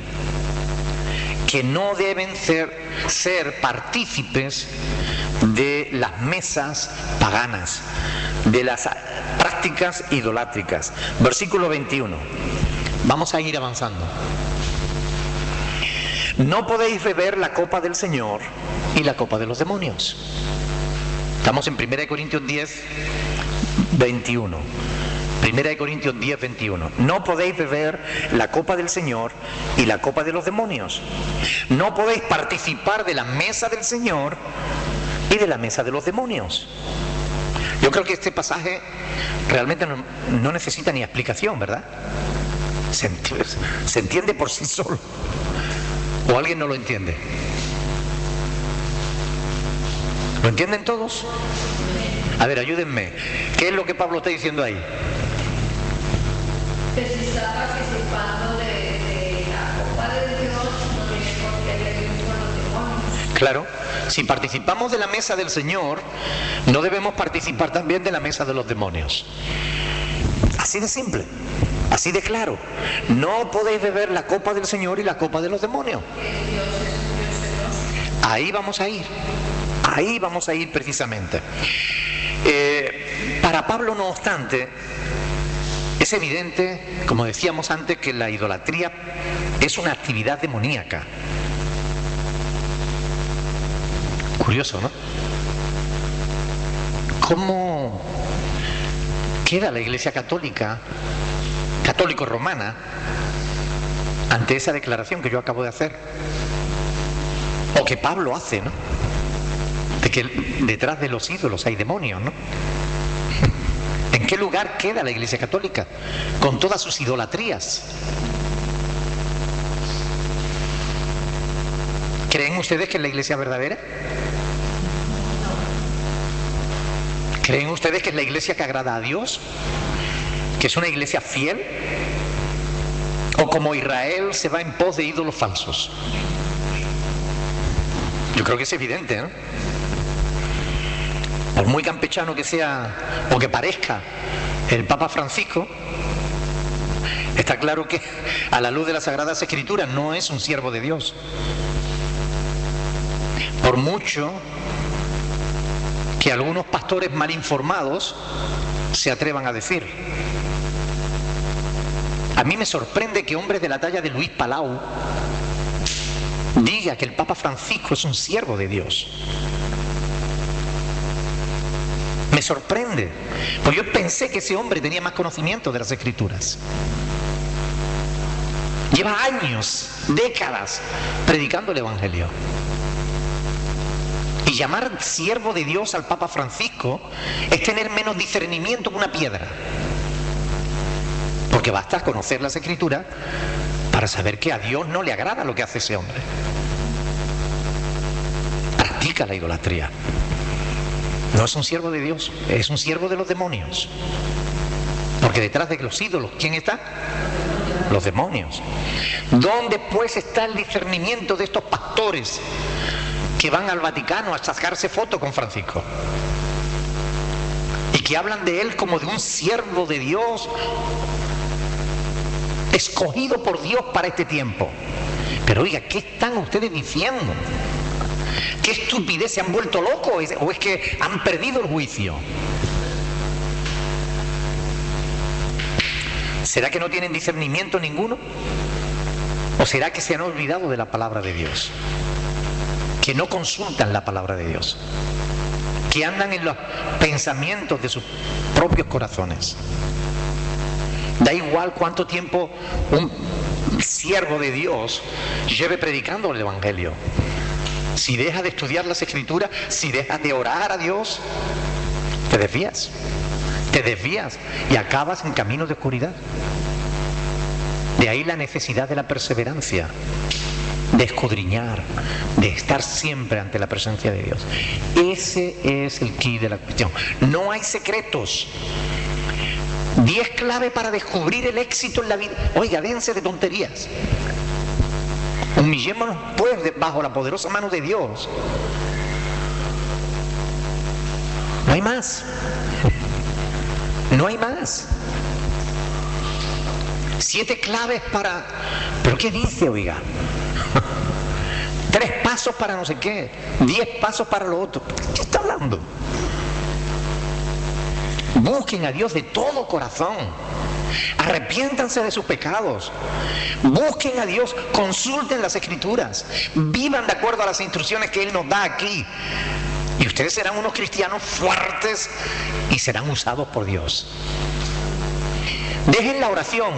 que no deben ser partícipes de las mesas paganas, de las prácticas idolátricas. Versículo 21. Vamos a ir avanzando. No podéis beber la copa del Señor y la copa de los demonios. Estamos en 1 Corintios 10, 21. 1 Corintios 10, 21. No podéis beber la copa del Señor y la copa de los demonios. No podéis participar de la mesa del Señor y de la mesa de los demonios. Yo creo que este pasaje realmente no necesita ni explicación, ¿verdad? Se entiende por sí solo. ¿O alguien no lo entiende? ¿Lo entienden todos? A ver, ayúdenme. ¿Qué es lo que Pablo está diciendo ahí? Que si está participando de la copa de Dios, no tiene por qué vivir con los demonios. Claro, si participamos de la mesa del Señor, no debemos participar también de la mesa de los demonios. Así de simple, así de claro. No podéis beber la copa del Señor y la copa de los demonios. Ahí vamos a ir. Ahí vamos a ir precisamente. Para Pablo, no obstante, es evidente, como decíamos antes, que la idolatría es una actividad demoníaca. Curioso, ¿no? ¿Cómo queda la Iglesia católico-romana, ante esa declaración que yo acabo de hacer? O que Pablo hace, ¿no? De que detrás de los ídolos hay demonios, ¿no? ¿En qué lugar queda la Iglesia católica con todas sus idolatrías? ¿Creen ustedes que es la Iglesia verdadera? ¿Creen ustedes que es la Iglesia que agrada a Dios? ¿Que es una Iglesia fiel? ¿O como Israel se va en pos de ídolos falsos? Yo creo que es evidente, ¿no? Por muy campechano que sea o que parezca el Papa Francisco, está claro que a la luz de las Sagradas Escrituras no es un siervo de Dios. Por mucho que algunos pastores mal informados se atrevan a decir. A mí me sorprende que hombres de la talla de Luis Palau diga que el Papa Francisco es un siervo de Dios. Me sorprende, porque yo pensé que ese hombre tenía más conocimiento de las Escrituras. Lleva años, décadas, predicando el Evangelio. Y llamar siervo de Dios al Papa Francisco es tener menos discernimiento que una piedra. Porque basta conocer las Escrituras para saber que a Dios no le agrada lo que hace ese hombre. Practica la idolatría. No es un siervo de Dios, es un siervo de los demonios. Porque detrás de los ídolos, ¿quién está? Los demonios. ¿Dónde pues está el discernimiento de estos pastores que van al Vaticano a sacarse fotos con Francisco? Y que hablan de él como de un siervo de Dios, escogido por Dios para este tiempo. Pero oiga, ¿qué están ustedes diciendo? ¿Qué estupidez? ¿Se han vuelto locos? ¿O es que han perdido el juicio? ¿Será que no tienen discernimiento ninguno? ¿O será que se han olvidado de la palabra de Dios? Que no consultan la palabra de Dios, que andan en los pensamientos de sus propios corazones. Da igual cuánto tiempo un siervo de Dios lleve predicando el Evangelio. Si dejas de estudiar las Escrituras, si dejas de orar a Dios, te desvías y acabas en caminos de oscuridad. De ahí la necesidad de la perseverancia, de escudriñar, de estar siempre ante la presencia de Dios. Ese es el quid de la cuestión. No hay secretos. 10 claves para descubrir el éxito en la vida. Oiga, dense de tonterías. Humillémonos pues bajo la poderosa mano de Dios. No hay más. No hay más. 7 claves para... ¿Pero qué dice, oiga? 3 pasos para no sé qué. 10 pasos para lo otro. ¿Qué está hablando? Busquen a Dios de todo corazón. Arrepiéntanse de sus pecados, busquen a Dios, consulten las Escrituras, vivan de acuerdo a las instrucciones que Él nos da aquí. Y ustedes serán unos cristianos fuertes y serán usados por Dios. Dejen la oración,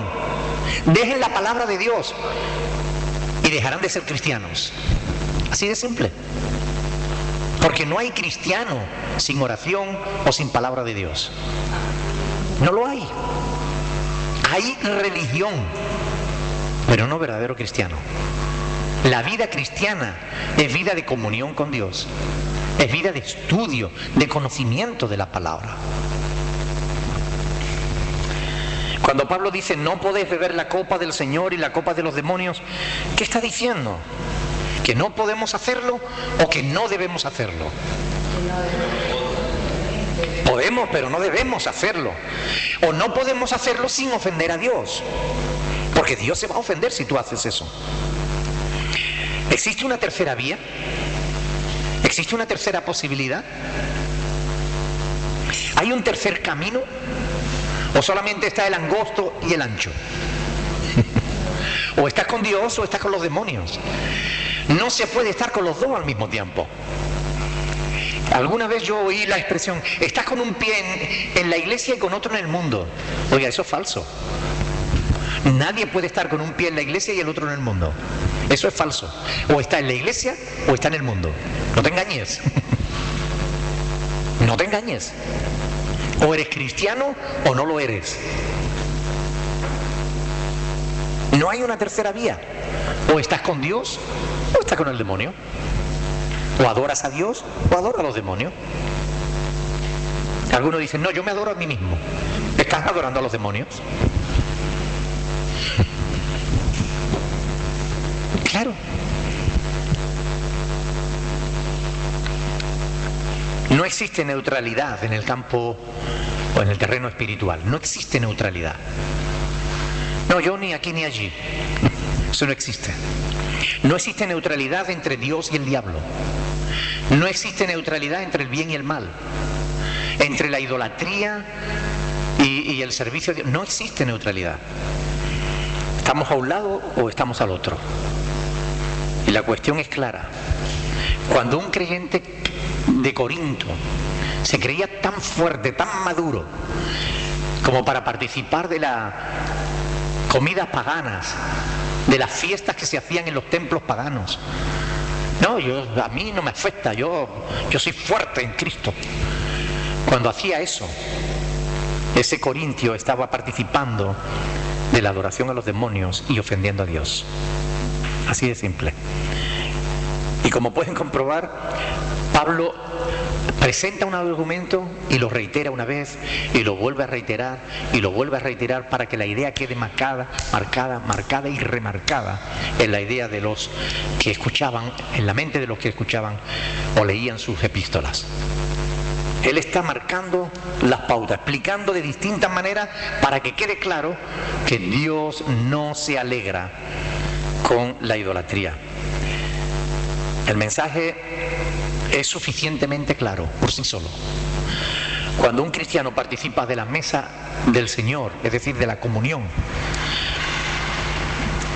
dejen la palabra de Dios y dejarán de ser cristianos. Así de simple. Porque no hay cristiano sin oración o sin palabra de Dios. No lo hay. Hay religión, pero no verdadero cristiano. La vida cristiana es vida de comunión con Dios. Es vida de estudio, de conocimiento de la palabra. Cuando Pablo dice no podéis beber la copa del Señor y la copa de los demonios, ¿qué está diciendo? ¿Que no podemos hacerlo o que no debemos hacerlo? Podemos, pero no debemos hacerlo. O no podemos hacerlo sin ofender a Dios, porque Dios se va a ofender si tú haces eso. ¿Existe una tercera vía? ¿Existe una tercera posibilidad? ¿Hay un tercer camino? ¿O solamente está el angosto y el ancho? O estás con Dios o estás con los demonios. No se puede estar con los dos al mismo tiempo. Alguna vez yo oí la expresión, estás con un pie en la iglesia y con otro en el mundo. Oiga, eso es falso. Nadie puede estar con un pie en la iglesia y el otro en el mundo. Eso es falso. O está en la iglesia o está en el mundo. No te engañes. No te engañes. O eres cristiano o no lo eres. No hay una tercera vía. O estás con Dios o estás con el demonio. O adoras a Dios o adoras a los demonios. Algunos dicen, no, yo me adoro a mí mismo. ¿Estás adorando a los demonios? Claro. No existe neutralidad en el campo o en el terreno espiritual. No existe neutralidad. No, yo ni aquí ni allí. Eso no existe. No existe neutralidad entre Dios y el diablo. No existe neutralidad entre el bien y el mal. Entre la idolatría y el servicio a Dios. No existe neutralidad. ¿Estamos a un lado o estamos al otro? Y la cuestión es clara. Cuando un creyente de Corinto se creía tan fuerte, tan maduro, como para participar de las comidas paganas, de las fiestas que se hacían en los templos paganos. No, a mí no me afecta, yo soy fuerte en Cristo. Cuando hacía eso, ese corintio estaba participando de la adoración a los demonios y ofendiendo a Dios. Así de simple. Y como pueden comprobar, Pablo presenta un argumento y lo reitera una vez y lo vuelve a reiterar y lo vuelve a reiterar para que la idea quede marcada y remarcada en la idea de los que escuchaban, en la mente de los que escuchaban o leían sus epístolas. Él está marcando las pautas, explicando de distintas maneras para que quede claro que Dios no se alegra con la idolatría. El mensaje es suficientemente claro por sí solo. Cuando un cristiano participa de la mesa del Señor, es decir, de la comunión,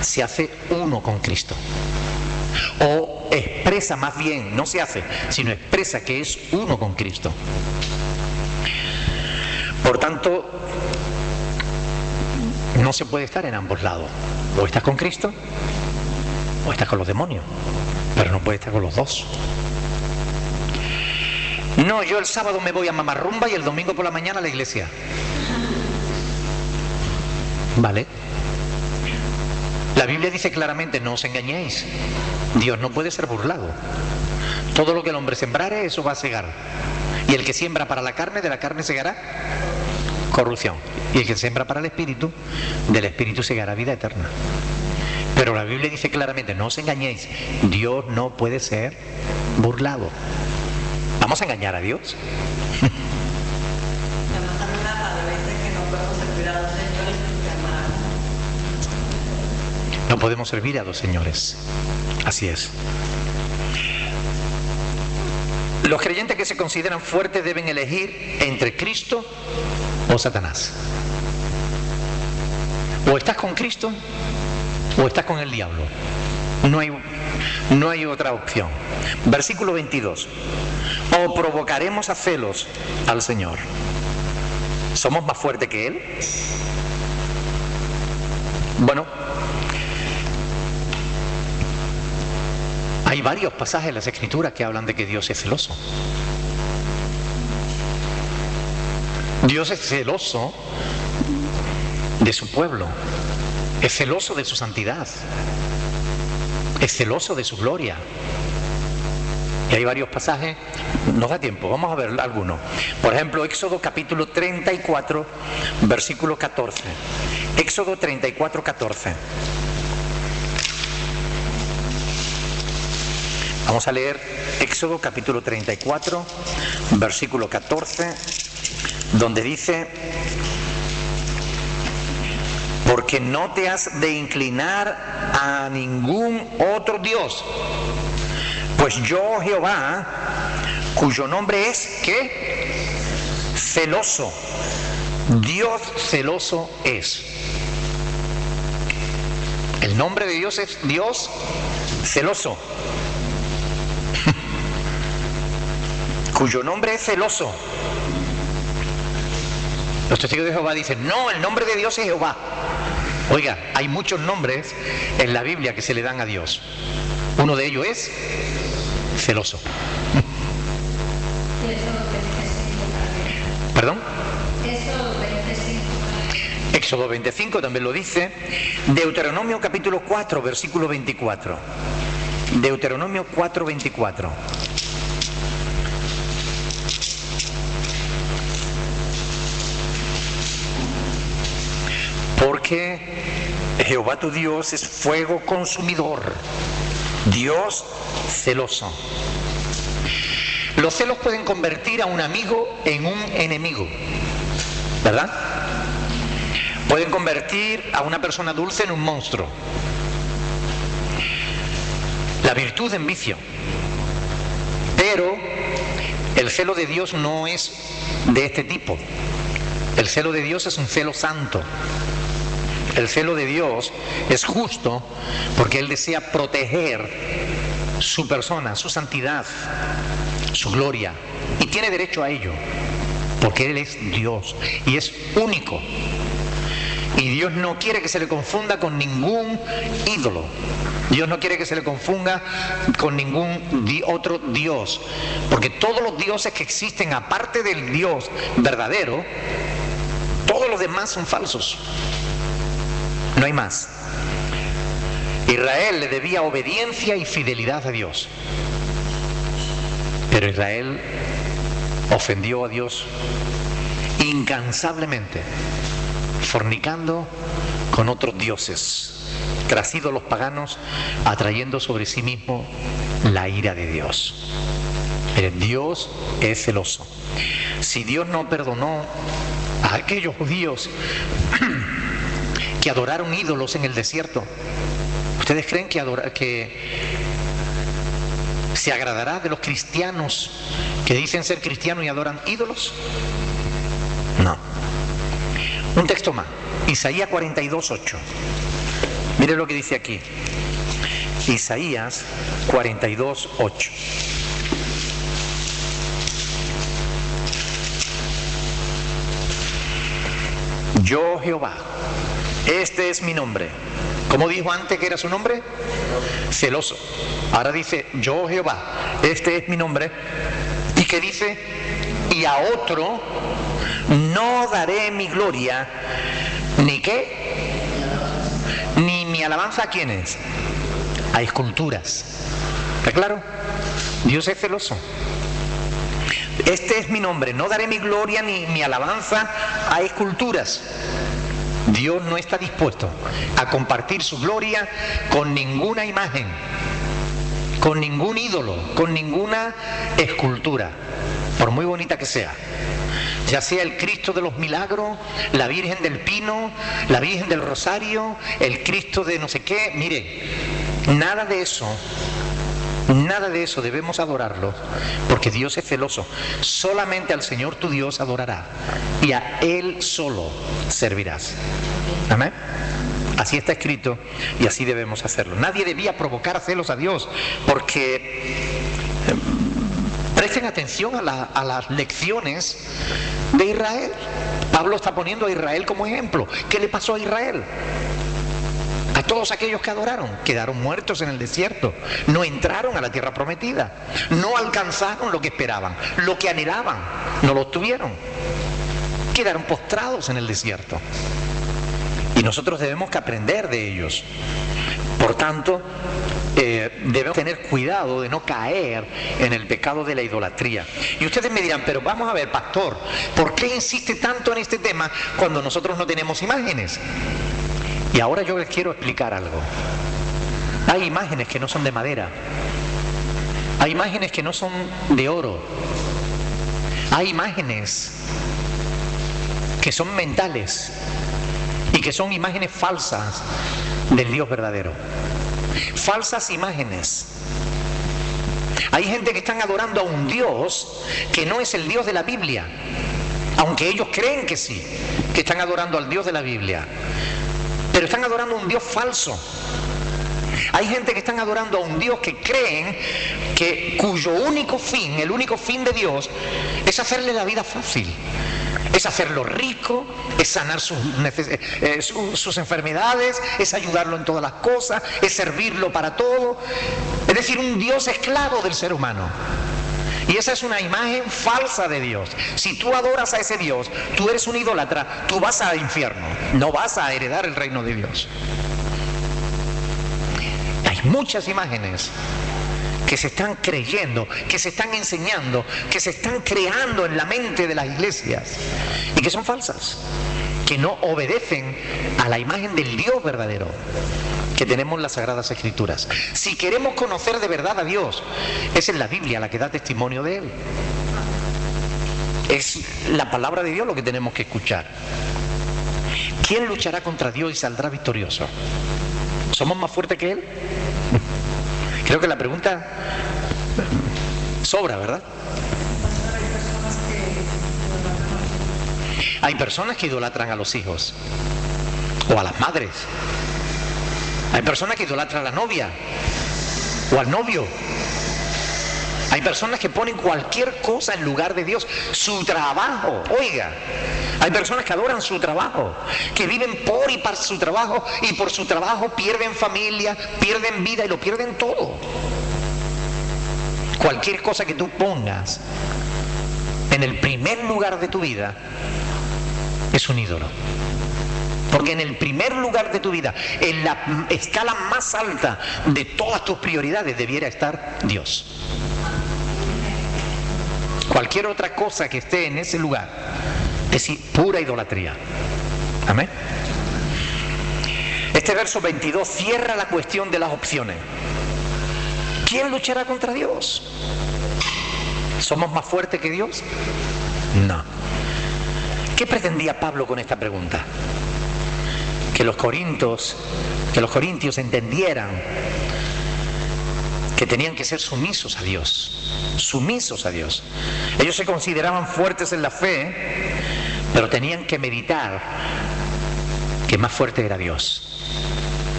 se hace uno con Cristo. O expresa, más bien, no se hace, sino expresa que es uno con Cristo. Por tanto, no se puede estar en ambos lados. O estás con Cristo o estás con los demonios, pero no puedes estar con los dos. No, yo el sábado me voy a mamarrumba y el domingo por la mañana a la iglesia. ¿Vale? La Biblia dice claramente, no os engañéis. Dios no puede ser burlado. Todo lo que el hombre sembrare, eso va a segar. Y el que siembra para la carne, de la carne segará corrupción. Y el que siembra para el espíritu, del espíritu segará vida eterna. Pero la Biblia dice claramente, no os engañéis. Dios no puede ser burlado. ¿Vamos a engañar a Dios? No podemos servir a dos señores. Así es. Los creyentes que se consideran fuertes deben elegir entre Cristo o Satanás. O estás con Cristo o estás con el diablo. No hay otra opción. Versículo 22. O provocaremos a celos al Señor. ¿Somos más fuertes que Él? Bueno, hay varios pasajes en las Escrituras que hablan de que Dios es celoso. Dios es celoso de su pueblo, es celoso de su santidad, es celoso de su gloria. Y hay varios pasajes, nos da tiempo, vamos a ver algunos. Por ejemplo, Éxodo capítulo 34, versículo 14. Éxodo 34, 14. Vamos a leer Éxodo capítulo 34, versículo 14, donde dice: porque no te has de inclinar a ningún otro Dios, pues yo Jehová, cuyo nombre es, ¿qué? Celoso. Dios celoso es. El nombre de Dios es Dios celoso. Cuyo nombre es celoso. Los testigos de Jehová dicen: no, el nombre de Dios es Jehová. Oiga, hay muchos nombres en la Biblia que se le dan a Dios. Uno de ellos es celoso. ¿Perdón? Éxodo 25 también lo dice. Deuteronomio capítulo 4, versículo 24. Deuteronomio 4, 24. Porque Jehová tu Dios es fuego consumidor, Dios celoso. Los celos pueden convertir a un amigo en un enemigo, ¿verdad? Pueden convertir a una persona dulce en un monstruo. La virtud en vicio. Pero el celo de Dios no es de este tipo. El celo de Dios es un celo santo. El celo de Dios es justo porque Él desea proteger su persona, su santidad, su gloria. Y tiene derecho a ello, porque Él es Dios y es único. Y Dios no quiere que se le confunda con ningún ídolo. Dios no quiere que se le confunda con ningún otro Dios. Porque todos los dioses que existen, aparte del Dios verdadero, todos los demás son falsos. No hay más. Israel le debía obediencia y fidelidad a Dios. Pero Israel ofendió a Dios incansablemente, fornicando con otros dioses, tras ídolos paganos, atrayendo sobre sí mismo la ira de Dios. Miren, Dios es celoso. Si Dios no perdonó a aquellos judíos que adoraron ídolos en el desierto, ¿ustedes creen que se agradará de los cristianos que dicen ser cristianos y adoran ídolos? No. Un texto más, Isaías 42:8. Mire lo que dice aquí. Isaías 42:8. Yo Jehová, este es mi nombre. ¿Cómo dijo antes que era su nombre? Celoso. Ahora dice, yo Jehová, este es mi nombre. ¿Y qué dice? Y a otro no daré mi gloria, ¿ni qué? Ni mi alabanza. ¿A quiénes? A esculturas. ¿Está claro? Dios es celoso. Este es mi nombre, no daré mi gloria ni mi alabanza a esculturas. Dios no está dispuesto a compartir su gloria con ninguna imagen, con ningún ídolo, con ninguna escultura, por muy bonita que sea. Ya sea el Cristo de los Milagros, la Virgen del Pino, la Virgen del Rosario, el Cristo de no sé qué. Mire, nada de eso debemos adorarlo, porque Dios es celoso. Solamente al Señor tu Dios adorará y a Él solo servirás. Amén. Así está escrito y así debemos hacerlo. Nadie debía provocar celos a Dios, porque presten atención a las lecciones de Israel. Pablo está poniendo a Israel como ejemplo. ¿Qué le pasó a Israel? A todos aquellos que adoraron, quedaron muertos en el desierto, no entraron a la tierra prometida, no alcanzaron lo que esperaban, lo que anhelaban, no lo obtuvieron, quedaron postrados en el desierto. Y nosotros debemos que aprender de ellos. Por tanto, debemos tener cuidado de no caer en el pecado de la idolatría. Y ustedes me dirán, pero vamos a ver, pastor, ¿por qué insiste tanto en este tema cuando nosotros no tenemos imágenes? Y ahora yo les quiero explicar algo. Hay imágenes que no son de madera. Hay imágenes que no son de oro. Hay imágenes que son mentales y que son imágenes falsas del Dios verdadero. Falsas imágenes. Hay gente que están adorando a un Dios que no es el Dios de la Biblia, aunque ellos creen que sí, que están adorando al Dios de la Biblia, pero están adorando a un Dios falso. Hay gente que están adorando a un Dios que creen cuyo único fin, el único fin de Dios, es hacerle la vida fácil, es hacerlo rico, es sanar sus enfermedades, es ayudarlo en todas las cosas, es servirlo para todo. Es decir, un Dios esclavo del ser humano. Y esa es una imagen falsa de Dios. Si tú adoras a ese Dios, tú eres un idólatra, tú vas al infierno, no vas a heredar el reino de Dios. Hay muchas imágenes que se están creyendo, que se están enseñando, que se están creando en la mente de las iglesias y que son falsas, que no obedecen a la imagen del Dios verdadero que tenemos en las Sagradas Escrituras. Si queremos conocer de verdad a Dios, es en la Biblia la que da testimonio de Él. Es la palabra de Dios lo que tenemos que escuchar. ¿Quién luchará contra Dios y saldrá victorioso? ¿Somos más fuertes que Él? Creo que la pregunta sobra, ¿verdad? Hay personas que idolatran a los hijos o a las madres. Hay personas que idolatran a la novia o al novio. Hay personas que ponen cualquier cosa en lugar de Dios. Su trabajo, oiga. Hay personas que adoran su trabajo, que viven por y para su trabajo, y por su trabajo pierden familia, pierden vida y lo pierden todo. Cualquier cosa que tú pongas en el primer lugar de tu vida es un ídolo. Porque en el primer lugar de tu vida, en la escala más alta de todas tus prioridades, debiera estar Dios. Cualquier otra cosa que esté en ese lugar es pura idolatría. Amén. Este verso 22 cierra la cuestión de las opciones. ¿Quién luchará contra Dios? ¿Somos más fuertes que Dios? No. ¿Qué pretendía Pablo con esta pregunta? Que los corintios entendieran que tenían que ser sumisos a Dios, sumisos a Dios. Ellos se consideraban fuertes en la fe, pero tenían que meditar que más fuerte era Dios.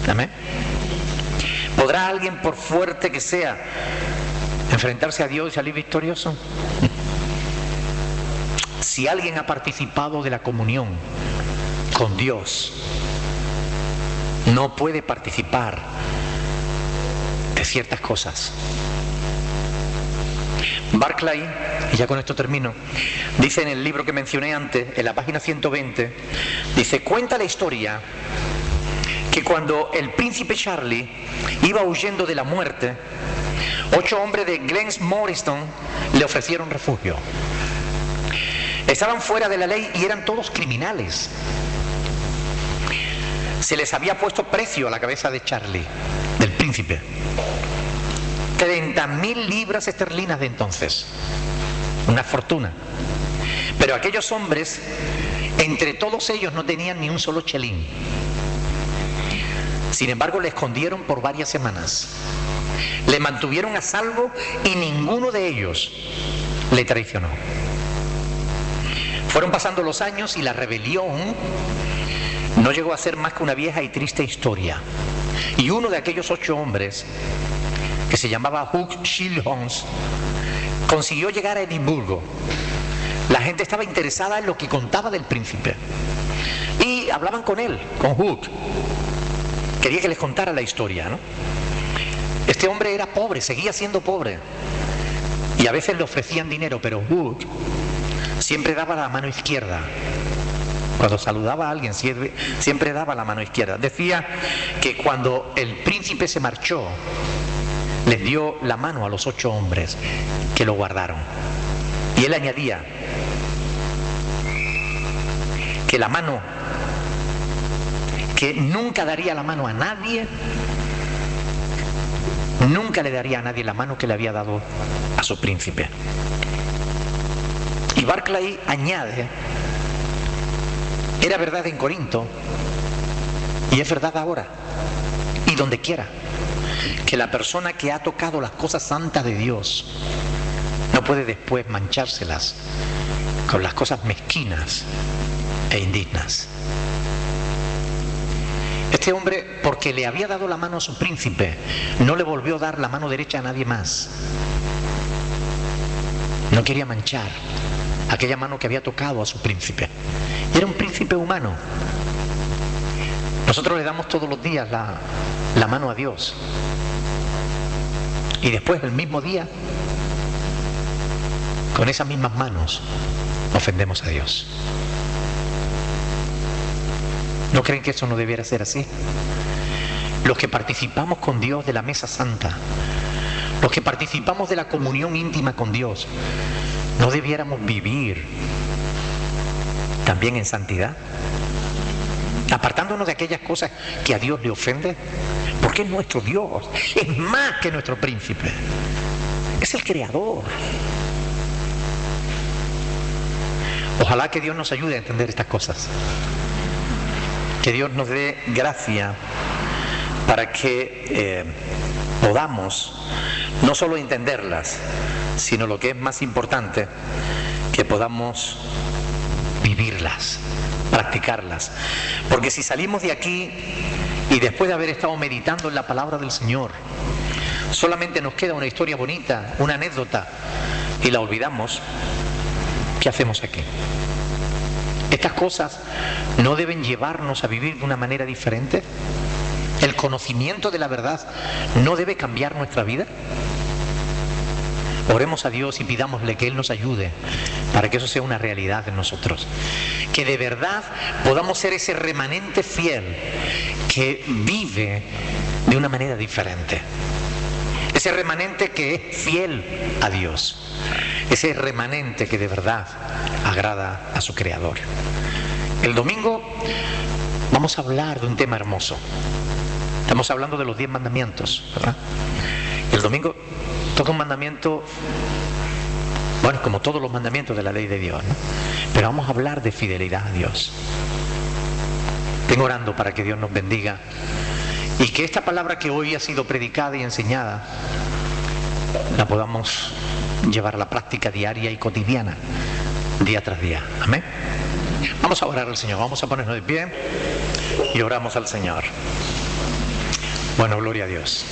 ¿Amén? ¿Podrá alguien, por fuerte que sea, enfrentarse a Dios y salir victorioso? Si alguien ha participado de la comunión con Dios, no puede participar de ciertas cosas. Barclay, y ya con esto termino, dice en el libro que mencioné antes, en la página 120, dice, cuenta la historia que cuando el príncipe Charlie iba huyendo de la muerte, 8 hombres de Glen Morrison le ofrecieron refugio. Estaban fuera de la ley y eran todos criminales. Se les había puesto precio a la cabeza de Charlie, del príncipe. 30.000 libras esterlinas de entonces. Una fortuna. Pero aquellos hombres, entre todos ellos, no tenían ni un solo chelín. Sin embargo, le escondieron por varias semanas. Le mantuvieron a salvo y ninguno de ellos le traicionó. Fueron pasando los años y la rebelión no llegó a ser más que una vieja y triste historia. Y uno de aquellos 8 hombres, que se llamaba Hugh Shilhons, consiguió llegar a Edimburgo. La gente estaba interesada en lo que contaba del príncipe y hablaban con él, con Hugh. Quería que les contara la historia, ¿no? Este hombre era pobre, seguía siendo pobre, y a veces le ofrecían dinero, pero Hugh siempre daba la mano izquierda. Cuando saludaba a alguien siempre daba la mano izquierda. Decía que cuando el príncipe se marchó, les dio la mano a los 8 hombres que lo guardaron. Y él añadía que la mano, que nunca daría la mano a nadie, nunca le daría a nadie la mano que le había dado a su príncipe. Y Barclay añade, era verdad en Corinto y es verdad ahora y donde quiera, que la persona que ha tocado las cosas santas de Dios no puede después manchárselas con las cosas mezquinas e indignas. Este hombre, porque le había dado la mano a su príncipe, no le volvió a dar la mano derecha a nadie más. No quería manchar aquella mano que había tocado a su príncipe. Era un príncipe humano. Nosotros le damos todos los días la mano a Dios. Y después, el mismo día, con esas mismas manos, ofendemos a Dios. ¿No creen que eso no debiera ser así? Los que participamos con Dios de la mesa santa, los que participamos de la comunión íntima con Dios, ¿no debiéramos vivir también en santidad? Apartándonos de aquellas cosas que a Dios le ofenden, porque es nuestro Dios, es más que nuestro príncipe, es el creador. Ojalá que Dios nos ayude a entender estas cosas, que Dios nos dé gracia para que podamos no solo entenderlas, sino lo que es más importante, que podamos vivirlas, practicarlas. Porque si salimos de aquí y después de haber estado meditando en la palabra del Señor, solamente nos queda una historia bonita, una anécdota, y la olvidamos, ¿qué hacemos aquí? Estas cosas no deben llevarnos a vivir de una manera diferente. El conocimiento de la verdad no debe cambiar nuestra vida. Oremos a Dios y pidámosle que Él nos ayude para que eso sea una realidad en nosotros. Que de verdad podamos ser ese remanente fiel que vive de una manera diferente. Ese remanente que es fiel a Dios. Ese remanente que de verdad agrada a su Creador. El domingo vamos a hablar de un tema hermoso. Estamos hablando de los 10 mandamientos, ¿verdad? El domingo toca un mandamiento, bueno, como todos los mandamientos de la ley de Dios, ¿no? Pero vamos a hablar de fidelidad a Dios. Vengo orando para que Dios nos bendiga y que esta palabra que hoy ha sido predicada y enseñada la podamos llevar a la práctica diaria y cotidiana, día tras día. Amén. Vamos a orar al Señor, vamos a ponernos de pie y oramos al Señor. Bueno, gloria a Dios.